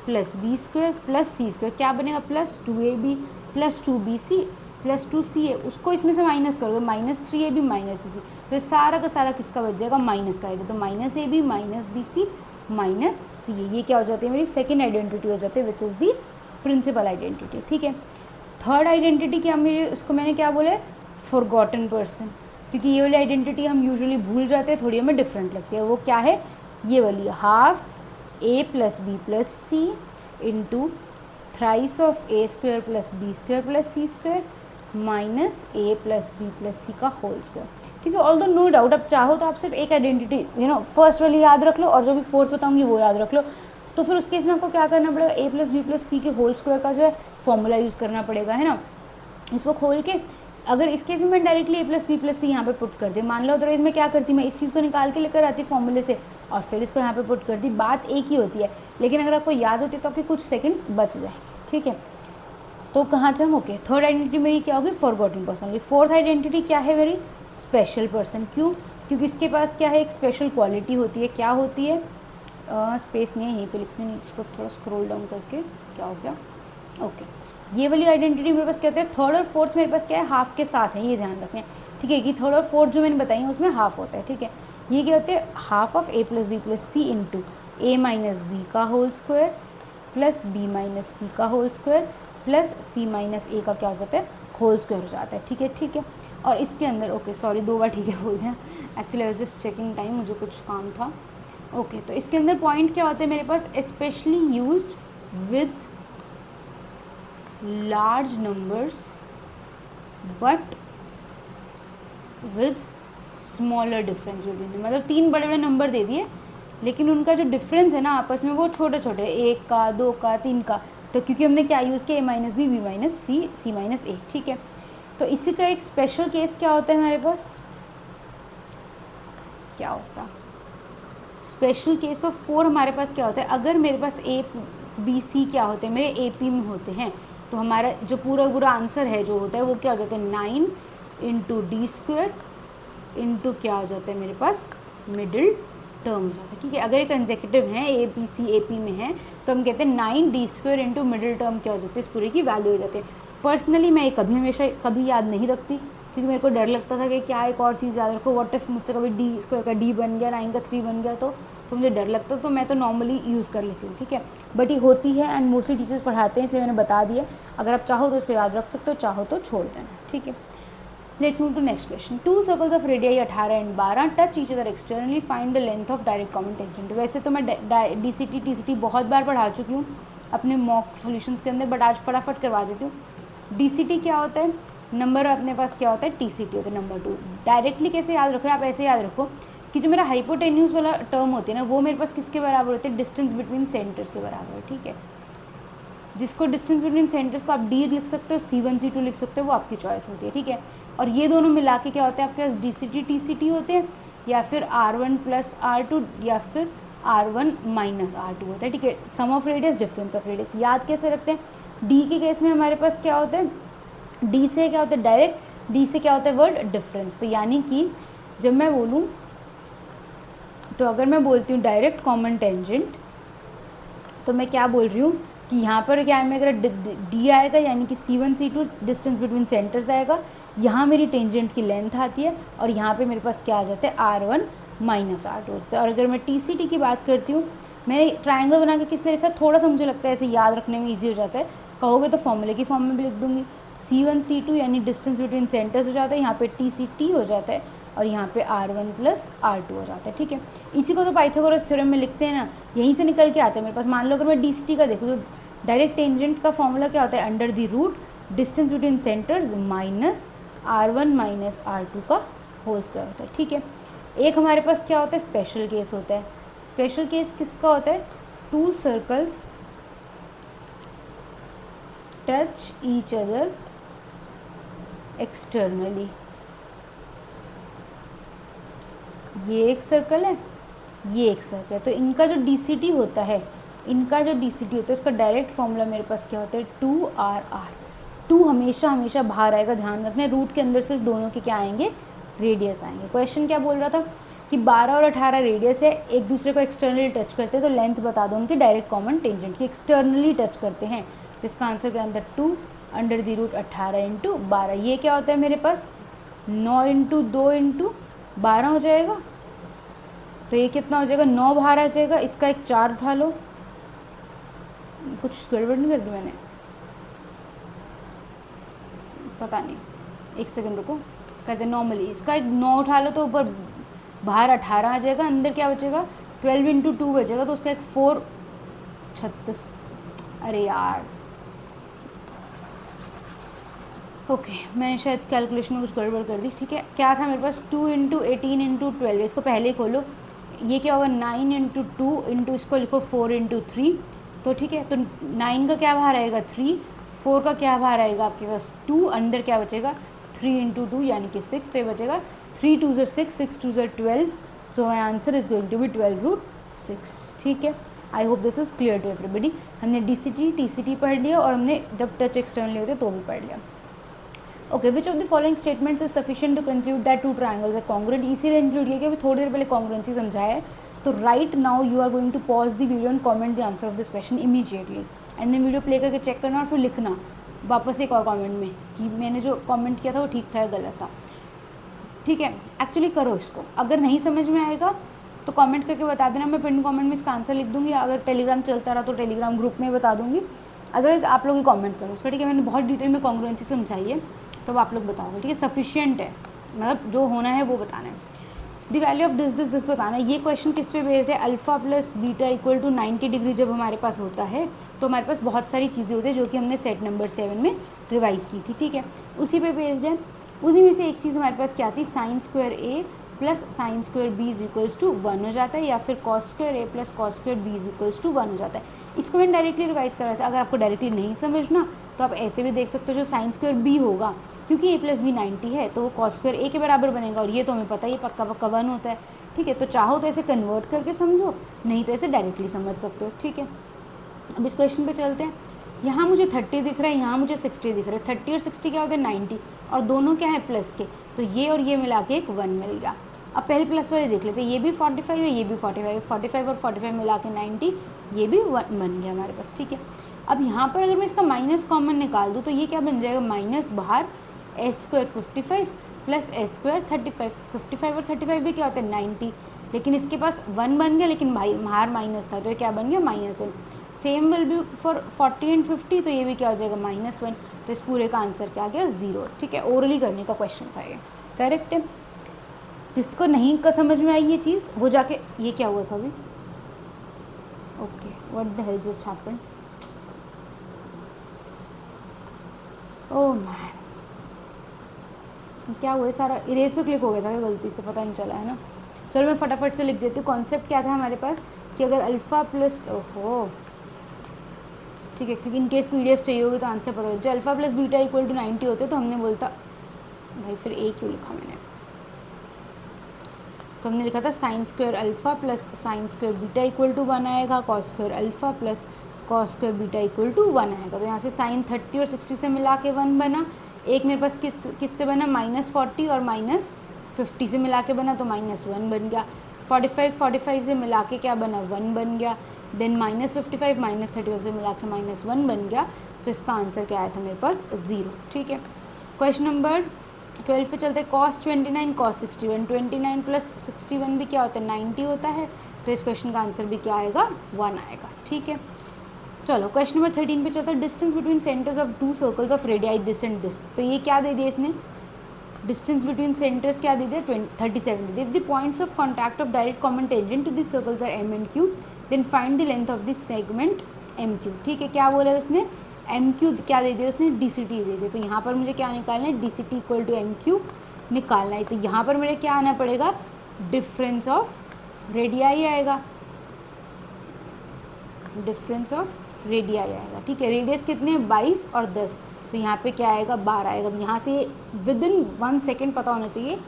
plus b square plus c square, क्या बनेगा plus 2ab plus 2bc plus 2ca। उसको इसमें से माइनस करोगे, माइनस 3ab माइनस bc, तो ये सारा का सारा किसका बच जाएगा, माइनस का आएगा। तो minus ab minus bc minus c, ये क्या हो जाती है मेरी सेकेंड आइडेंटिटी हो जाती है, which is the principal identity, ठीक है। थर्ड आइडेंटिटी क्या मेरी, उसको मैंने क्या बोला है, फॉरगॉटन पर्सन, क्योंकि ये वाली आइडेंटिटी हम यूजुअली भूल जाते हैं, थोड़ी हमें डिफरेंट लगती है। वो क्या है, ये वाली half a plus b plus c into thrice of a square plus b square plus c square minus a plus b plus c का होल स्क्वायर, ठीक है। ऑल्दो नो डाउट अब चाहो तो आप सिर्फ एक आइडेंटिटी फर्स्ट वाली याद रख लो और जो भी फोर्थ बताऊंगी वो याद रख लो। तो फिर उस केस में आपको क्या करना पड़ेगा, ए प्लस बी प्लस सी के होल स्क्वायर का जो है फॉर्मूला यूज़ करना पड़ेगा, है ना। इसको खोल के अगर इस केस में मैं डायरेक्टली ए प्लस बी प्लस सी यहाँ पे पुट कर दी, मान लो अदरवाइज मैं क्या करती, मैं इस चीज़ को निकाल के लेकर आती फॉर्मूले से और फिर इसको यहाँ पे पुट कर दी, बात एक ही होती है। लेकिन अगर आपको याद होती है तो आपके कुछ सेकंड्स बच जाएंगे, ठीक है। तो कहाँ थे हम, ओके। थर्ड आइडेंटिटी मेरी क्या होगी, फॉरगॉटन पर्सन। फोर्थ आइडेंटिटी क्या है मेरी, स्पेशल पर्सन। क्यों, क्योंकि इसके पास क्या है, एक स्पेशल क्वालिटी होती है। क्या होती है, स्पेस नहीं है यहीं पे लिखने, नहीं, इसको थोड़ा स्क्रॉल डाउन करके क्या हो गया, ओके। ये वाली आइडेंटिटी मेरे पास क्या होता है, थर्ड और फोर्थ मेरे पास क्या है, हाफ के साथ है, ये ध्यान रखें, ठीक है। कि थर्ड और फोर्थ जो मैंने बताई है उसमें हाफ होता है, ठीक है। ये क्या होते हैं, half of a plus b plus c into a minus b का whole square plus b minus c का whole square plus c minus a का क्या हो जाता है, होल स्क्वायर हो जाता है, ठीक है, ठीक है। और इसके अंदर, ओके सॉरी 2 बार ठीक है बोल दिया, actually I was just checking time, मुझे कुछ काम था, ओके। तो इसके अंदर पॉइंट क्या होते हैं मेरे पास, specially used with large numbers but with smaller difference between them। मतलब 3 बड़े बड़े नंबर दे दिए लेकिन उनका जो डिफरेंस है ना आपस में वो छोटे छोटे, 1 का 2 का 3 का। तो क्योंकि हमने क्या यूज़ किया, ए माइनस बी बी माइनस सी सी माइनस ए, ठीक है। तो इसी का एक स्पेशल केस क्या होता है हमारे पास, क्या होता है स्पेशल केस ऑफ 4 हमारे पास क्या होता है, अगर मेरे पास ए बी सी क्या होते हैं, मेरे ए पी में होते हैं, तो हमारा जो पूरा आंसर है जो होता है वो क्या हो जाता है, 9 इंटू डी स्क्वायर इंटू क्या हो जाता है मेरे पास, मिडिल टर्म हो जाता है, ठीक है। अगर ये कंसेक्यूटिव हैं, A B C A P में है तो तो हम कहते हैं 9d² इंटू मिडिल टर्म क्या हो जाती है, इस पूरे की वैल्यू हो जाती है। पर्सनली मैं ये कभी याद नहीं रखती, क्योंकि मेरे को डर लगता था कि क्या एक और चीज़ याद रखो, व्हाट इफ मुझसे कभी d² का d बन गया, 9 का 3 बन गया तो मुझे डर लगता, तो मैं तो नॉर्मली यूज़ कर लेती हूँ, ठीक है। बट ये होती है एंड मोस्टली टीचर्स पढ़ाते हैं, इसलिए मैंने बता दिया। अगर आप चाहो तो इसको याद रख सकते हो, चाहो तो छोड़ देना, ठीक है। Let's move to next question. 2 circles of radii 18 and 12 touch each other externally, find the length of direct common tangent. वैसे तो मैं DCT TCT बहुत बार पढ़ा चुकी हूँ अपने मॉक सॉल्यूशंस के अंदर, बट आज फटाफट करवा देती हूँ। DCT क्या होता है, नंबर अपने पास क्या होता है, TCT होता है नंबर 2। डायरेक्टली कैसे याद रखो, आप ऐसे याद रखो कि जो मेरा हाइपोटेन्यूज वाला टर्म होती है ना, वो मेरे पास किसके बराबर होते हैं, डिस्टेंस बिटवीन सेंटर्स के बराबर है, ठीक है। जिसको डिस्टेंस बिटवीन सेंटर्स को आप D लिख सकते हो, C1 C2 लिख सकते हो, वो आपकी चॉइस होती है, ठीक है। और ये दोनों मिला के क्या होता है आपके पास, DCT TCT होते हैं, या फिर R1 + R2 या फिर R1 - R2 होता है, ठीक है। Sum of radius, difference of radius. याद कैसे रखते हैं, D के केस में हमारे पास क्या होता है, D से क्या होता है डायरेक्ट, D से क्या होता है वर्ड डिफरेंस। तो यानी कि जब मैं बोलूँ, तो अगर मैं बोलती हूँ डायरेक्ट कॉमन टेंजेंट, तो मैं क्या बोल रही हूँ कि यहाँ पर क्या है, मेरा D आएगा, यानी कि C1 C2 distance between centres आएगा, यहाँ मेरी टेंजेंट की लेंथ आती है, और यहाँ पे मेरे पास क्या आ जाता है, R1 - R2 होता है। और अगर मैं TCT की बात करती हूँ, मैंने ट्राइंगल बना के किसने लिखा है, थोड़ा सा मुझे लगता है ऐसे याद रखने में ईजी हो जाता है, कहोगे तो फॉर्मूले की फॉर्म में भी लिख दूँगी। C1 C2 यानी डिस्टेंस बिटवीन सेंटर्स हो जाता है, यहाँ पे TCT हो जाता है, और यहाँ पे R1 + R2 हो जाता है, ठीक है। इसी को तो पाइथागोरस थ्योरम में लिखते हैं ना, यहीं से निकल के आता है मेरे पास। मान लो अगर मैं DCT का देखूँ, तो डायरेक्ट टेंजेंट का फॉर्मूला क्या होता है, under the root distance between centres minus R1 - R2 का होल स्क्वायर होता है, ठीक है। एक हमारे पास क्या होता है, स्पेशल केस होता है। स्पेशल केस किसका होता है, 2 circles touch each other externally. ये एक सर्कल है, ये एक सर्कल है, तो इनका जो DCT होता है, उसका डायरेक्ट फॉर्मूला मेरे पास क्या होता है, 2RR। 2 हमेशा बाहर आएगा, ध्यान रखना। रूट के अंदर सिर्फ दोनों के क्या आएंगे, रेडियस आएंगे। क्वेश्चन क्या बोल रहा था कि 12 और 18 रेडियस है, एक दूसरे को एक्सटर्नली टच करते हैं, तो लेंथ बता दो उनकी डायरेक्ट कॉमन टेंजेंट की। एक्सटर्नली टच करते हैं, तो इसका आंसर क्या आता है, 2 अंडर द रूट 18 × 12। ये क्या होता है मेरे पास, 9 × 2 × 12 हो जाएगा। तो ये कितना हो जाएगा, 9 बाहर आ जाएगा, इसका एक 4 उठा लो। कुछ गड़बड़ नहीं कर दी मैंने, पता नहीं, एक सेकंड रुको, करते नॉर्मली। इसका एक 9 उठा लो, तो ऊपर बाहर 18 आ जाएगा, अंदर क्या बचेगा, 12 × 2 बचेगा, तो उसका एक 4 36। अरे यार, ओके, मैंने शायद कैलकुलेशन में कुछ गड़बड़ कर दी, ठीक है। क्या था मेरे पास, 2 × 18 × 12, इसको पहले ही खोलो। ये क्या होगा, 9 × 2 × इसको लिखो 4 × 3, तो ठीक है। तो 9 का क्या बाहर आएगा, 3, 4 का क्या बाहर आएगा आपके पास, 2, अंदर क्या बचेगा, 3 × 2 यानी कि 6, तो ये बचेगा 3 × 2 = 6, 6 × 2 = 12, so my answer is going to be 12√6, ठीक है। I hope this is clear to everybody. हमने DCT TCT पढ़ लिया, और हमने जब टच एक्सटर्नली होते तो भी पढ़ लिया। Okay, which of the following statements is sufficient to conclude that 2 triangles are congruent. इसीलिए इंक्लूड किया कि अभी थोड़ी देर पहले कॉन्ग्रुएंसी समझाया है। तो right now you are going to pause the video and comment the answer of this question immediately, and then video play करके चेक करना, और फिर लिखना वापस एक और कमेंट में कि मैंने जो कमेंट किया था वो ठीक था या गलत था, ठीक है। एक्चुअली करो इसको, अगर नहीं समझ में आएगा तो कमेंट करके बता देना, मैं पिन कमेंट में इसका आंसर लिख दूंगी। अगर टेलीग्राम चलता रहा तो टेलीग्राम ग्रुप में बता दूंगी, अदरवाइज आप लोग ही कमेंट करो उसका, ठीक है। मैंने बहुत डिटेल में कॉन्ग्रुएंसी समझाई है, तो आप लोग बताओगे, ठीक है। सफिशिएंट है, मतलब जो होना है वो बताना है। द वैल्यू ऑफ दिस बताना है। ये क्वेश्चन किस पे बेस्ड है, अल्फा + बीटा = 90 डिग्री जब हमारे पास होता है, तो हमारे पास बहुत सारी चीज़ें होती है जो कि हमने सेट नंबर 7 में रिवाइज की थी, ठीक है। उसी पे बेस्ड है। उसी में से एक चीज़ हमारे पास क्या थी, sin² A + sin² B = 1 हो जाता है, या फिर cos² A + cos² B = 1 हो जाता है। इसको मैंने डायरेक्टली रिवाइज करा था। अगर आपको डायरेक्टली नहीं समझना तो आप ऐसे भी देख सकते हो, जो sin² B होगा, क्योंकि A + B 90 है, तो वो cos² A के बराबर बनेगा, और ये तो हमें पता ही पक्का 1 होता है, ठीक है। तो चाहो तो ऐसे कन्वर्ट करके समझो, नहीं तो ऐसे डायरेक्टली समझ सकते हो, ठीक है। अब इस क्वेश्चन पे चलते हैं। यहाँ मुझे 30 दिख रहा है, यहाँ मुझे 60 दिख रहा है। 30 और 60 क्या होते हैं, 90, और दोनों क्या है प्लस के, तो ये और ये मिला के एक 1 मिल गया। अब पहले प्लस वाले देख लेते हैं, ये भी 45 है, ये भी 45, 45 और 45 मिला के 90, ये भी 1 बन गया हमारे पास, ठीक है। अब यहाँ पर अगर मैं इसका माइनस कॉमन निकाल दूँ तो ये क्या बन जाएगा, माइनस बाहर S square 55 plus S square 35, 55 और 35 भी क्या होता है 90, लेकिन इसके पास 1 बन गया, लेकिन बाहर माइनस था तो ये क्या बन गया -1। Same will be for 40 and 50, तो ये भी क्या हो जाएगा -1। तो इस पूरे का आंसर क्या आ गया 0, ठीक है। ओरली करने का क्वेश्चन था ये, करेक्ट है। जिसको नहीं का समझ में आई ये चीज़ वो जाके, ये क्या हुआ था अभी, okay what the hell just happened, oh man क्या हुआ, सारा इरेज पे क्लिक हो गया था क्या गलती से, पता नहीं चला है ना। चलो मैं फटाफट से लिख देती हूँ। कॉन्सेप्ट क्या था हमारे पास कि अगर अल्फ़ा प्लस, ओहो ठीक है, क्योंकि इन केस PDF चाहिए होगी तो आंसर पता हो, जो alpha plus beta equal to 90 होते तो हमने बोलता, भाई फिर ए क्यों लिखा मैंने, तो हमने लिखा था sine square alpha plus sine square beta equal to 1 आएगा, cos square alpha plus cos square beta equal to 1 आएगा। तो यहाँ से साइन 30 और 60 से मिला के 1 बना, एक मेरे पास किससे बना -40 और -50 से मिला के बना तो -1 बन गया, 45 से मिला के क्या बना 1 बन गया, देन -55 -35 से मिला के -1 बन गया। सो इसका आंसर क्या आया था मेरे पास 0, ठीक है। क्वेश्चन नंबर 12 पे चलते हैं। cos 29 cos 61, 29 प्लस 61 भी क्या होता है 90 होता है, तो इस क्वेश्चन का आंसर भी क्या आएगा 1 आएगा, ठीक है। चलो क्वेश्चन नंबर 13 पे चलता है। Distance between centres of 2 circles of radii this and this, तो ये क्या दे दिया इसने, डिस्टेंस बिटवीन सेंटर्स क्या दे दिया 37 दे दिया। If the points of contact of direct common tangent to this circles are m and q, then find the length of this segment MQ, ठीक है। क्या बोला है उसने, MQ क्या दे दिया उसने, DCT दे दिया। तो यहाँ पर मुझे क्या निकालना है, DCT इक्वल टू MQ निकालना है। तो यहाँ पर मेरे क्या आना पड़ेगा, डिफरेंस ऑफ रेडियाई आएगा, डिफरेंस ऑफ रेडियाई आएगा, ठीक है। रेडियस कितने हैं 22 और 10, तो यहाँ पे क्या आएगा 12 आएगा। यहाँ से विद इन 1 सेकेंड पता होना चाहिए,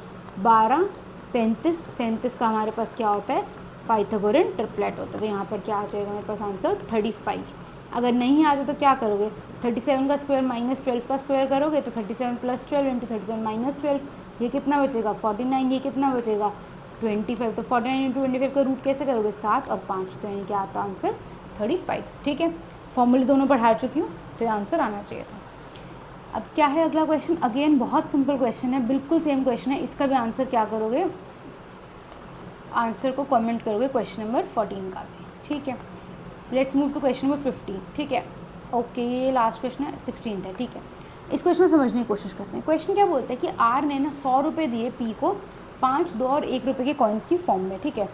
12 35 37 का हमारे पास क्या होता है, पाइथागोरन ट्रिपलेट होता है। तो यहाँ पर क्या आ जाएगा मेरे पास आंसर 35। अगर नहीं आता तो क्या करोगे, 37 का स्क्वायर -12 का स्क्वायर करोगे तो 37 + 12 इंटू 37 - 12, ये कितना बचेगा 49, ये कितना बचेगा 25। तो 49 इंटू 25 का रूट कैसे करोगे 7 और 5, तो यानी क्या आता आंसर 35, ठीक है। फॉर्मूले दोनों पढ़ा चुकी हूँ तो ये आंसर आना चाहिए था। अब क्या है अगला क्वेश्चन, अगेन बहुत सिंपल क्वेश्चन है, बिल्कुल सेम क्वेश्चन है। इसका भी आंसर क्या करोगे, आंसर को कमेंट करोगे क्वेश्चन नंबर 14 का भी, ठीक है। Let's move to question number 15, ठीक है। ओके ये लास्ट क्वेश्चन है, 16 है, ठीक है। इस क्वेश्चन को समझने की कोशिश करते हैं। क्वेश्चन क्या बोलते हैं कि आर ने ना 100 रुपये दिए पी को 5, 2 और 1 रुपये के कॉइन्स की फॉर्म में, ठीक है।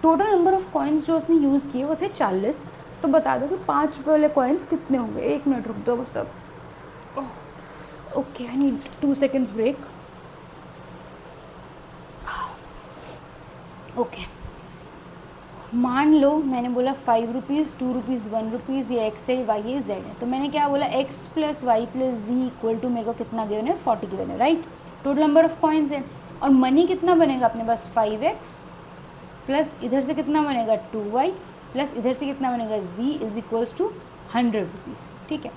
टोटल नंबर ऑफ कॉइन्स जो उसने यूज़ किए वो थे 40। तो बता दो कि 5 रुपये वाले कॉइन्स कितने होंगे। 1 मिनट रुक दो बस, अब okay I need 2 seconds break. Okay मान लो मैंने बोला 5 रुपीज़ 2 रुपीज़ 1 रुपीज़, ये एक्स है वाई है जेड है। तो मैंने क्या बोला x + y + z equal to मेरे को कितना गिवन है 40 गिवन है, right. Total number of coins है और मनी कितना बनेगा अपने पास 5x प्लस इधर से कितना बनेगा 2y प्लस इधर से कितना बनेगा z is equals to 100 rupees, ठीक है।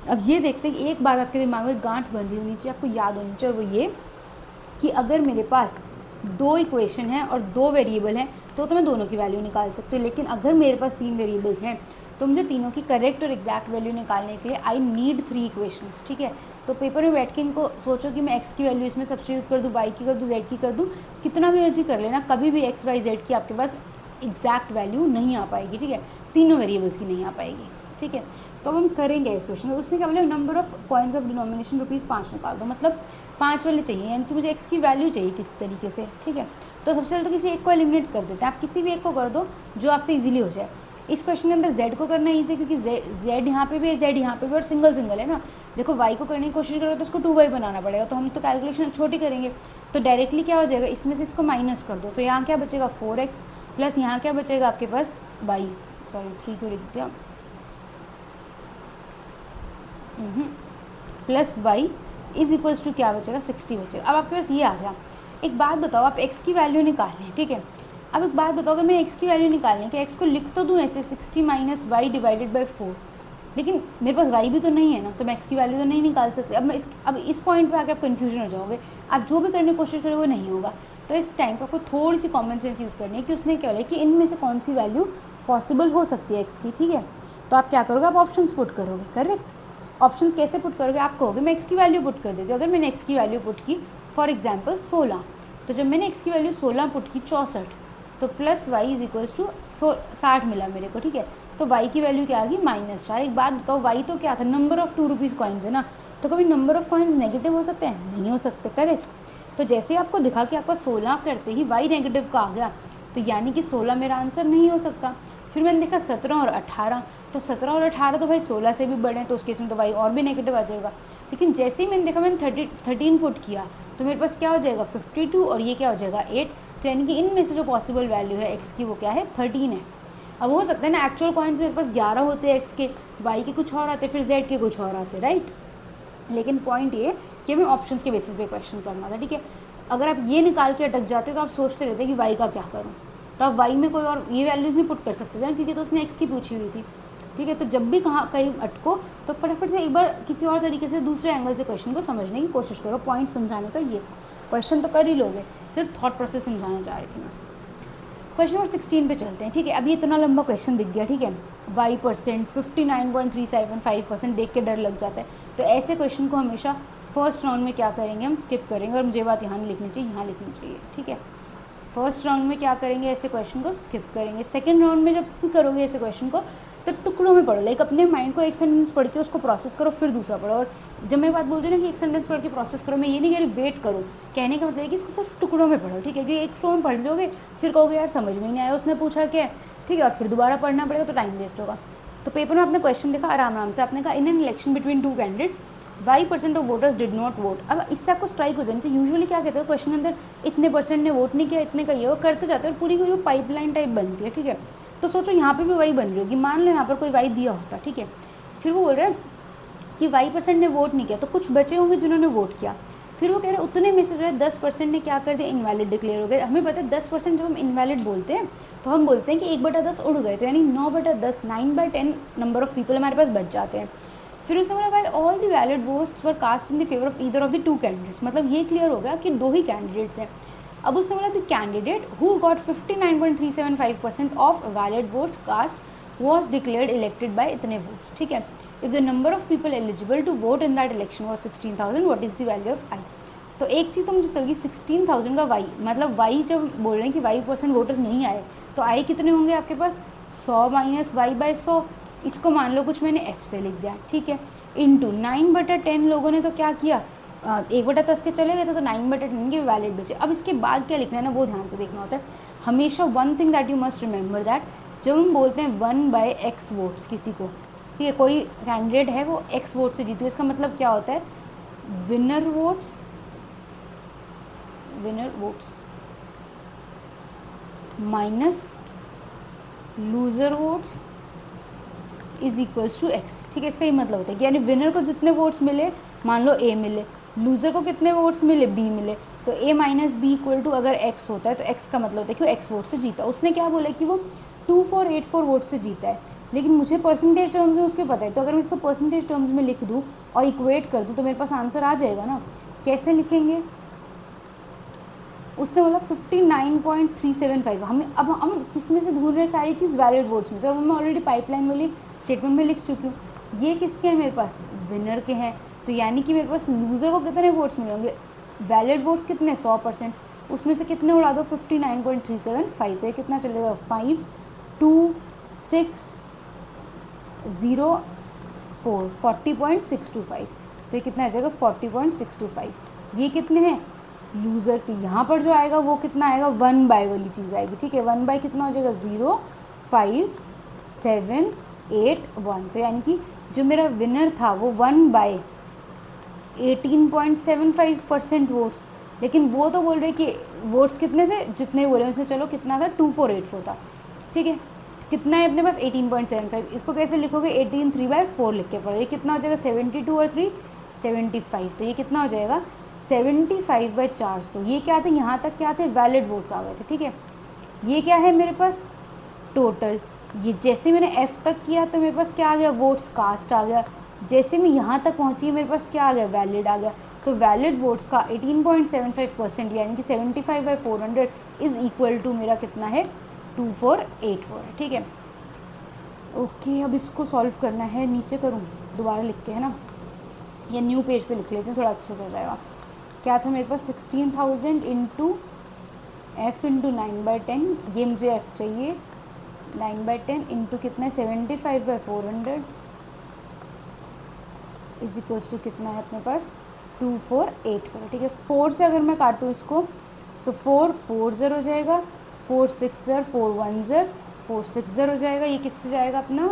अब ये देखते हैं एक बात आपके दिमाग में गांठ बंधी होनी चाहिए, आपको याद होनी चाहिए, वो ये कि अगर मेरे पास 2 इक्वेशन है और 2 वेरिएबल हैं तो मैं दोनों की वैल्यू निकाल सकती हूँ। लेकिन अगर मेरे पास 3 वेरिएबल्स हैं तो मुझे तीनों की करेक्ट और एग्जैक्ट वैल्यू निकालने के लिए आई नीड 3 इक्वेशंस, ठीक है। तो पेपर में बैठ के इनको सोचो कि मैं x की वैल्यू इसमें सब्स्टिट्यूट कर दूँ, y की कर दूँ, z की कर दूँ, कितना भी अर्जी कर लेना, कभी भी x y z की आपके पास एग्जैक्ट वैल्यू नहीं आ पाएगी, ठीक है। तीनों वेरिएबल्स की नहीं आ पाएगी, ठीक है। तो हम करेंगे इस क्वेश्चन में। उसने क्या बोला number of coins of denomination ₹5 निकाल दो, मतलब 5 वाले चाहिए, यानी कि मुझे x की वैल्यू चाहिए किसी तरीके से, ठीक है। तो सबसे पहले तो किसी एक को एलिमिनेट कर देते हैं, आप किसी भी एक को कर दो जो आपसे इजीली हो जाए। इस क्वेश्चन के अंदर z को करना ईजी, क्योंकि z यहाँ पे भी है, z यहाँ पे भी और सिंगल है ना। देखो y को करने की कोशिश करो तो उसको 2y बनाना पड़ेगा, तो हम तो कैलकुलेशन छोटी करेंगे। तो डायरेक्टली क्या हो जाएगा, इसमें से इसको माइनस कर दो, तो यहाँ क्या बचेगा 4x प्लस यहाँ क्या बचेगा आपके पास y, सॉरी 3 को लिख दिया, plus y is equals to क्या बचेगा 60 बचेगा। अब आपके पास ये आ गया। एक बात बताओ, आप x की वैल्यू निकालें, ठीक है। अब एक बात बताओ, अगर मैं x की वैल्यू निकालने कि x को लिख तो दूँ ऐसे 60 - y डिवाइडेड बाई 4, लेकिन मेरे पास y भी तो नहीं है ना, तो मैं x की वैल्यू तो नहीं निकाल सकती। अब इस पॉइंट पे आके आप कन्फ्यूजन हो जाओगे, आप जो भी करने की कोशिश करोगे वो नहीं होगा। तो इस टाइम पर आपको थोड़ी सी कॉमन सेंस यूज़ करनी है कि उसने क्या बोला कि इनमें से कौन सी वैल्यू पॉसिबल हो सकती है एक्स की, ठीक है। तो आप क्या करोगे, आप ऑप्शंस पुट करोगे, करेक्ट। ऑप्शंस कैसे पुट करोगे, आप कहोगे मैं एक्स की वैल्यू पुट कर देती हूँ। अगर मैंने एक्स की वैल्यू पुट की फॉर एग्जाम्पल 16, तो जब मैंने एक्स की वैल्यू 16 पुट की 64, तो plus Y is equals to 60 मिला मेरे को, ठीक है। तो वाई की वैल्यू क्या आ गई -4। एक बात बताओ, वाई तो क्या था, नंबर ऑफ 2 रुपीज़ कॉइन्स है ना, तो कभी नंबर ऑफ कॉइन्स नेगेटिव हो सकते हैं, नहीं हो सकते, करेक्ट। तो जैसे ही आपको दिखा कि आपका 16 करते ही वाई नेगेटिव का आ गया, तो यानी कि 16 मेरा आंसर नहीं हो सकता। फिर मैंने देखा 17 और 18, तो 17 और 18 तो भाई 16 से भी बड़े हैं, तो उस केस में तो वाई और भी नेगेटिव आ जाएगा। लेकिन जैसे ही मैंने देखा मैंने 13 पुट किया, तो मेरे पास क्या हो जाएगा 52, और ये क्या हो जाएगा 8। तो यानी कि इनमें से जो पॉसिबल वैल्यू है एक्स की वो क्या है 13 है। अब हो सकता है ना एक्चुअल कॉइन्स मेरे पास 11 होते हैं एक्स के, वाई के कुछ और आते, फिर जेड के कुछ और आते, राइट। लेकिन पॉइंट ये कि हमें ऑप्शंस के बेसिस पे क्वेश्चन करना था, ठीक है। अगर आप ये निकाल के अटक जाते तो आप सोचते रहते कि वाई का क्या करूँ, तो आप वाई में कोई और ये वैल्यूज़ नहीं पुट कर सकते थे ना, क्योंकि तो उसने एक्स की पूछी हुई थी, ठीक है। तो जब भी कहीं अटको तो फटाफट से एक बार किसी और तरीके से दूसरे एंगल से क्वेश्चन को समझने की कोशिश करो। पॉइंट समझाने का ये था, क्वेश्चन तो कर ही लोगे, सिर्फ थॉट प्रोसेस समझाना चाह रही थी मैं। क्वेश्चन नंबर 16 पे चलते हैं, ठीक है। अभी इतना लंबा क्वेश्चन दिख गया, ठीक है। वाई % 59.375% देख के डर लग जाता है, तो ऐसे क्वेश्चन को हमेशा फर्स्ट राउंड में क्या करेंगे हम स्किप करेंगे, और मुझे बात यहाँ नहीं लिखनी चाहिए, यहाँ लिखनी चाहिए, ठीक है। फर्स्ट राउंड में क्या करेंगे, ऐसे क्वेश्चन को स्किप करेंगे। सेकंड राउंड में जब भी करोगे ऐसे क्वेश्चन को तो टुकड़ों में पढ़ो, लाइक अपने माइंड को एक सेंटेंस पढ़ के उसको प्रोसेस करो, फिर दूसरा पढ़ो। और जब मैं बात बोलती हूँ ना कि एक सेंटेंस पढ़ के प्रोसेस करो, मैं ये नहीं कह रही वेट करो, कहने का मतलब है कि इसको सिर्फ टुकड़ों में पढ़ो, ठीक है। क्योंकि एक फ्लो में पढ़ लोगे फिर कहोगे यार समझ में नहीं आया, उसने पूछा क्या है, ठीक है, और फिर दोबारा पढ़ना पड़ेगा तो टाइम वेस्ट होगा। तो पेपर में आपने क्वेश्चन देखा आराम आराम से, आपने कहा in an election between 2 candidates y% of voters did not vote. अब इससे आपको स्ट्राइक हो जाना चाहिए। यूजुअली क्या कहते हैं क्वेश्चन के अंदर इतने % ने वोट नहीं किया, इतने का ये वो करते जाते हैं, और पूरी कोई पाइपलाइन टाइप बनती है, ठीक है। तो सोचो यहाँ पे भी वही बन रही होगी, मान लो यहाँ पर कोई वाई दिया होता, ठीक है। फिर वो बोल रहे हैं कि y% ने वोट नहीं किया, तो कुछ बचे होंगे जिन्होंने वोट किया। फिर वो कह रहे हैं उतने में से जो है 10% ने क्या कर दिया, इनवैलिड डिक्लेयर हो गए। हमें पता है 10% जब हम इनवैलिड बोलते हैं तो हम बोलते हैं कि 1/10 उड़ गए, तो यानी 9/10 9/10 नंबर ऑफ पीपल हमारे पास बच जाते हैं। फिर उसने बोला while all the valid votes were cast in the favour of either of the 2 candidates, मतलब ये क्लियर हो गया कि 2 ही कैंडिडेट्स हैं। अब उसने बोला the candidate who got 59.375% of valid votes cast was declared elected by इतने वोट्स, ठीक है। If the number of people eligible to vote in that election was 16,000, what is the value of I. तो एक चीज़ तो मुझे चल गई 16,000 का वाई, मतलब वाई जब बोल रहे हैं कि y% वोटर्स नहीं आए तो आई कितने होंगे आपके पास 100 माइनस y/100, इसको मान लो कुछ मैंने f से लिख दिया, ठीक है। इंटू 9/10 लोगों ने तो क्या किया 1/10 के चले गए थे, तो 9/10 के वैलिड बचे। अब इसके बाद क्या लिखना है ना वो ध्यान से देखना होता है हमेशा। One thing that you must remember that जब हम बोलते हैं 1/x वोट्स किसी को, ठीक है, कोई कैंडिडेट है वो x वोट से जीती है, इसका मतलब क्या होता है winner votes minus loser votes is equals to X, ठीक है। इसका ये मतलब होता है कि यानी विनर को जितने वोट्स मिले, मान लो ए मिले, लूज़र को कितने वोट्स मिले बी मिले, तो ए माइनस बी इक्वल टू अगर एक्स होता है तो एक्स का मतलब होता है कि वो एक्स वोट से जीता। उसने क्या बोला कि वो 2484 वोट से जीता है, लेकिन मुझे परसेंटेज टर्म्स में उसके पता है, तो अगर मैं इसको परसेंटेज टर्म्स में लिख दूँ और इक्वेट कर दूँ तो मेरे पास आंसर आ जाएगा ना। कैसे लिखेंगे, उसने बोला 59.375, हमें अब हम किस में से ढूंढ रहे हैं सारी चीज़ वैलिड वोट्स में से, और मैं ऑलरेडी पाइपलाइन वाली स्टेटमेंट में लिख चुकी हूँ। ये किसके हैं मेरे पास विनर के हैं, तो यानी कि मेरे पास लूज़र को कितने वोट्स मिले होंगे, वैलिड वोट्स कितने 100%, उसमें से कितने उड़ा दो 59.375, तो ये कितना चलेगा 52604 40.625, तो ये कितना आ जाएगा 40.625। ये कितने हैं लूज़र के, यहाँ पर जो आएगा वो कितना आएगा 1/, वाली चीज़ आएगी, ठीक है। 1/, कितना हो जाएगा 05781, तो यानी कि जो मेरा विनर था वो 1/18.75% वोट्स, लेकिन वो तो बोल रहे कि वोट्स कितने थे जितने बोले उसने, चलो कितना था 2484 था, ठीक है। कितना है अपने पास 18.75, इसको कैसे लिखोगे 18 3/4 लिख के पढ़ो, ये कितना हो जाएगा 72 और 3 75, तो ये कितना हो जाएगा 75/400। ये क्या थे, यहाँ तक क्या थे वैलिड वोट्स आ गए थे, ठीक है। ये क्या है मेरे पास टोटल, ये जैसे मैंने F तक किया तो मेरे पास क्या आ गया वोट्स कास्ट आ गया, जैसे मैं यहाँ तक पहुँची मेरे पास क्या आ गया, वैलिड आ गया। तो वैलिड वोट्स का 18.75% यानी कि 75/400 इज़ इक्वल टू मेरा कितना है, 2484 है। ठीक है, ओके। अब इसको सॉल्व करना है, नीचे करूँ दोबारा लिख के, है ना, या न्यू पेज पे लिख लेते हैं, थोड़ा अच्छे से हो जाएगा। क्या था मेरे पास, 16,000 इंटू एफ इंटू 9/10, ये मुझे एफ चाहिए, 9/10 इंटू कितना है, 75/400 इज इक्वल्स टू कितना है अपने पास, 2484। ठीक है, 4 से अगर मैं काटूँ इसको तो 4 4 ज़र हो जाएगा, 4 6 ज़र, 4 1 ज़र, 4 6 ज़र हो जाएगा। ये किससे जाएगा अपना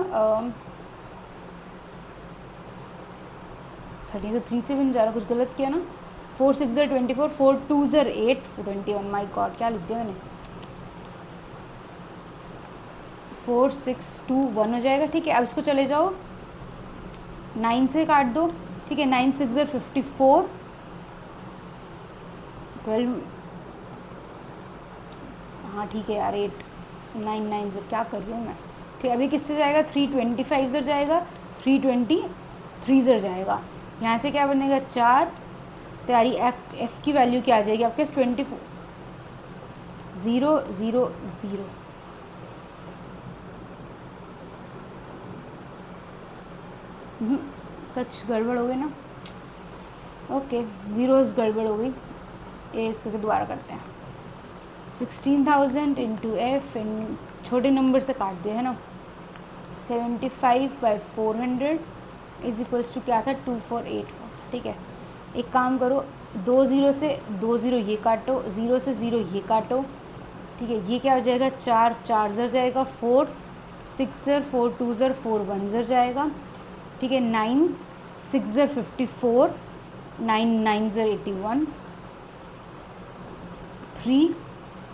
13, तो 3 से भी नहीं जा रहा, कुछ गलत किया ना। 4 6 ज़र 24, 4 2 ज़र 8, 21, माई गॉड क्या लिख दिया मैंने, 4 6 2 1 हो जाएगा। ठीक है, अब इसको चले जाओ 9 से काट दो। ठीक है, 9 6 ज़र 54, 12, हाँ ठीक है यार, 8 9 9 ज़र क्या कर रही हूँ मैं। ठीक है, अभी किससे जाएगा, 325 ज़र जाएगा, 323 ज़र जाएगा। यहाँ से क्या बनेगा, 4, तैयारी एफ की वैल्यू क्या आ जाएगी आपके, 24 0 0 0। कुछ गड़बड़ हो गई ना, ओके, ज़ीरोज़ गड़बड़ हो गई, ये इस करके दोबारा करते हैं। 16,000 इंटू एफ, इन छोटे नंबर से काट दिया है ना, 75/400 इज इक्वल्स टू क्या था, 2484। ठीक है, एक काम करो, 2 ज़ीरो से 2 ज़ीरो ये काटो, 0 से 0 ये काटो। ठीक है, ये क्या हो जाएगा, 4 4 ज़र जाएगा, 4 6 ज़र, 4 2 ज़र, 4 1 ज़र जाएगा। ठीक है, 9 6 ज़र 54, 9 9 ज़र 81, 3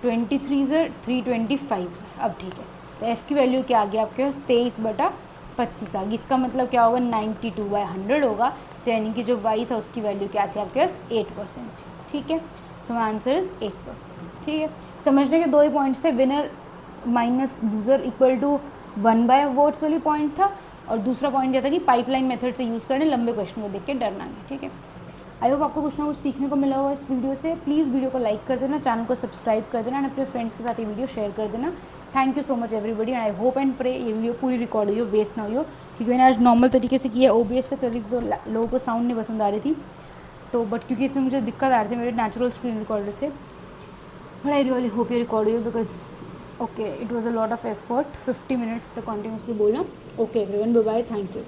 23 ज़र 325। अब ठीक है, तो एफ़ की वैल्यू क्या आ गया आपके पास, 23/25 आ गई। इसका मतलब क्या होगा, 92/100 होगा। तो यानी कि जो वाई था उसकी वैल्यू क्या थी आपके पास, 8%। ठीक है, सो माई आंसर इज़ 8%। ठीक है, समझने के दो ही पॉइंट्स थे, winner minus loser equal to 1/वोट्स वाली पॉइंट था, और दूसरा पॉइंट यह था कि पाइपलाइन मेथड से यूज़ करने, लंबे क्वेश्चन को देख के डरना नहीं। ठीक है, आई होप आपको कुछ ना कुछ सीखने को मिला होगा इस वीडियो से। प्लीज़ वीडियो को लाइक कर देना, चैनल को सब्सक्राइब कर देना, एंड अपने फ्रेंड्स के साथ ये वीडियो शेयर कर देना। Thank you so much everybody, and I hope and pray ये वीडियो पूरी रिकॉर्ड हुई हो, वेस्ट ना हुई हो, क्योंकि मैंने आज नॉर्मल तरीके से किया, OBS से कर रही थी तो लोगों को साउंड नहीं पसंद आ रही थी, तो बट क्योंकि इसमें मुझे दिक्कत आ रही थी मेरे नेचुरल स्क्रीन रिकॉर्डर से, बट आई रियली होप ये रिकॉर्ड हुई हो, because okay it was a lot of effort 50 minutes तक कॉन्टिन्यूसली बोलना। Okay everyone, bye bye, thank you.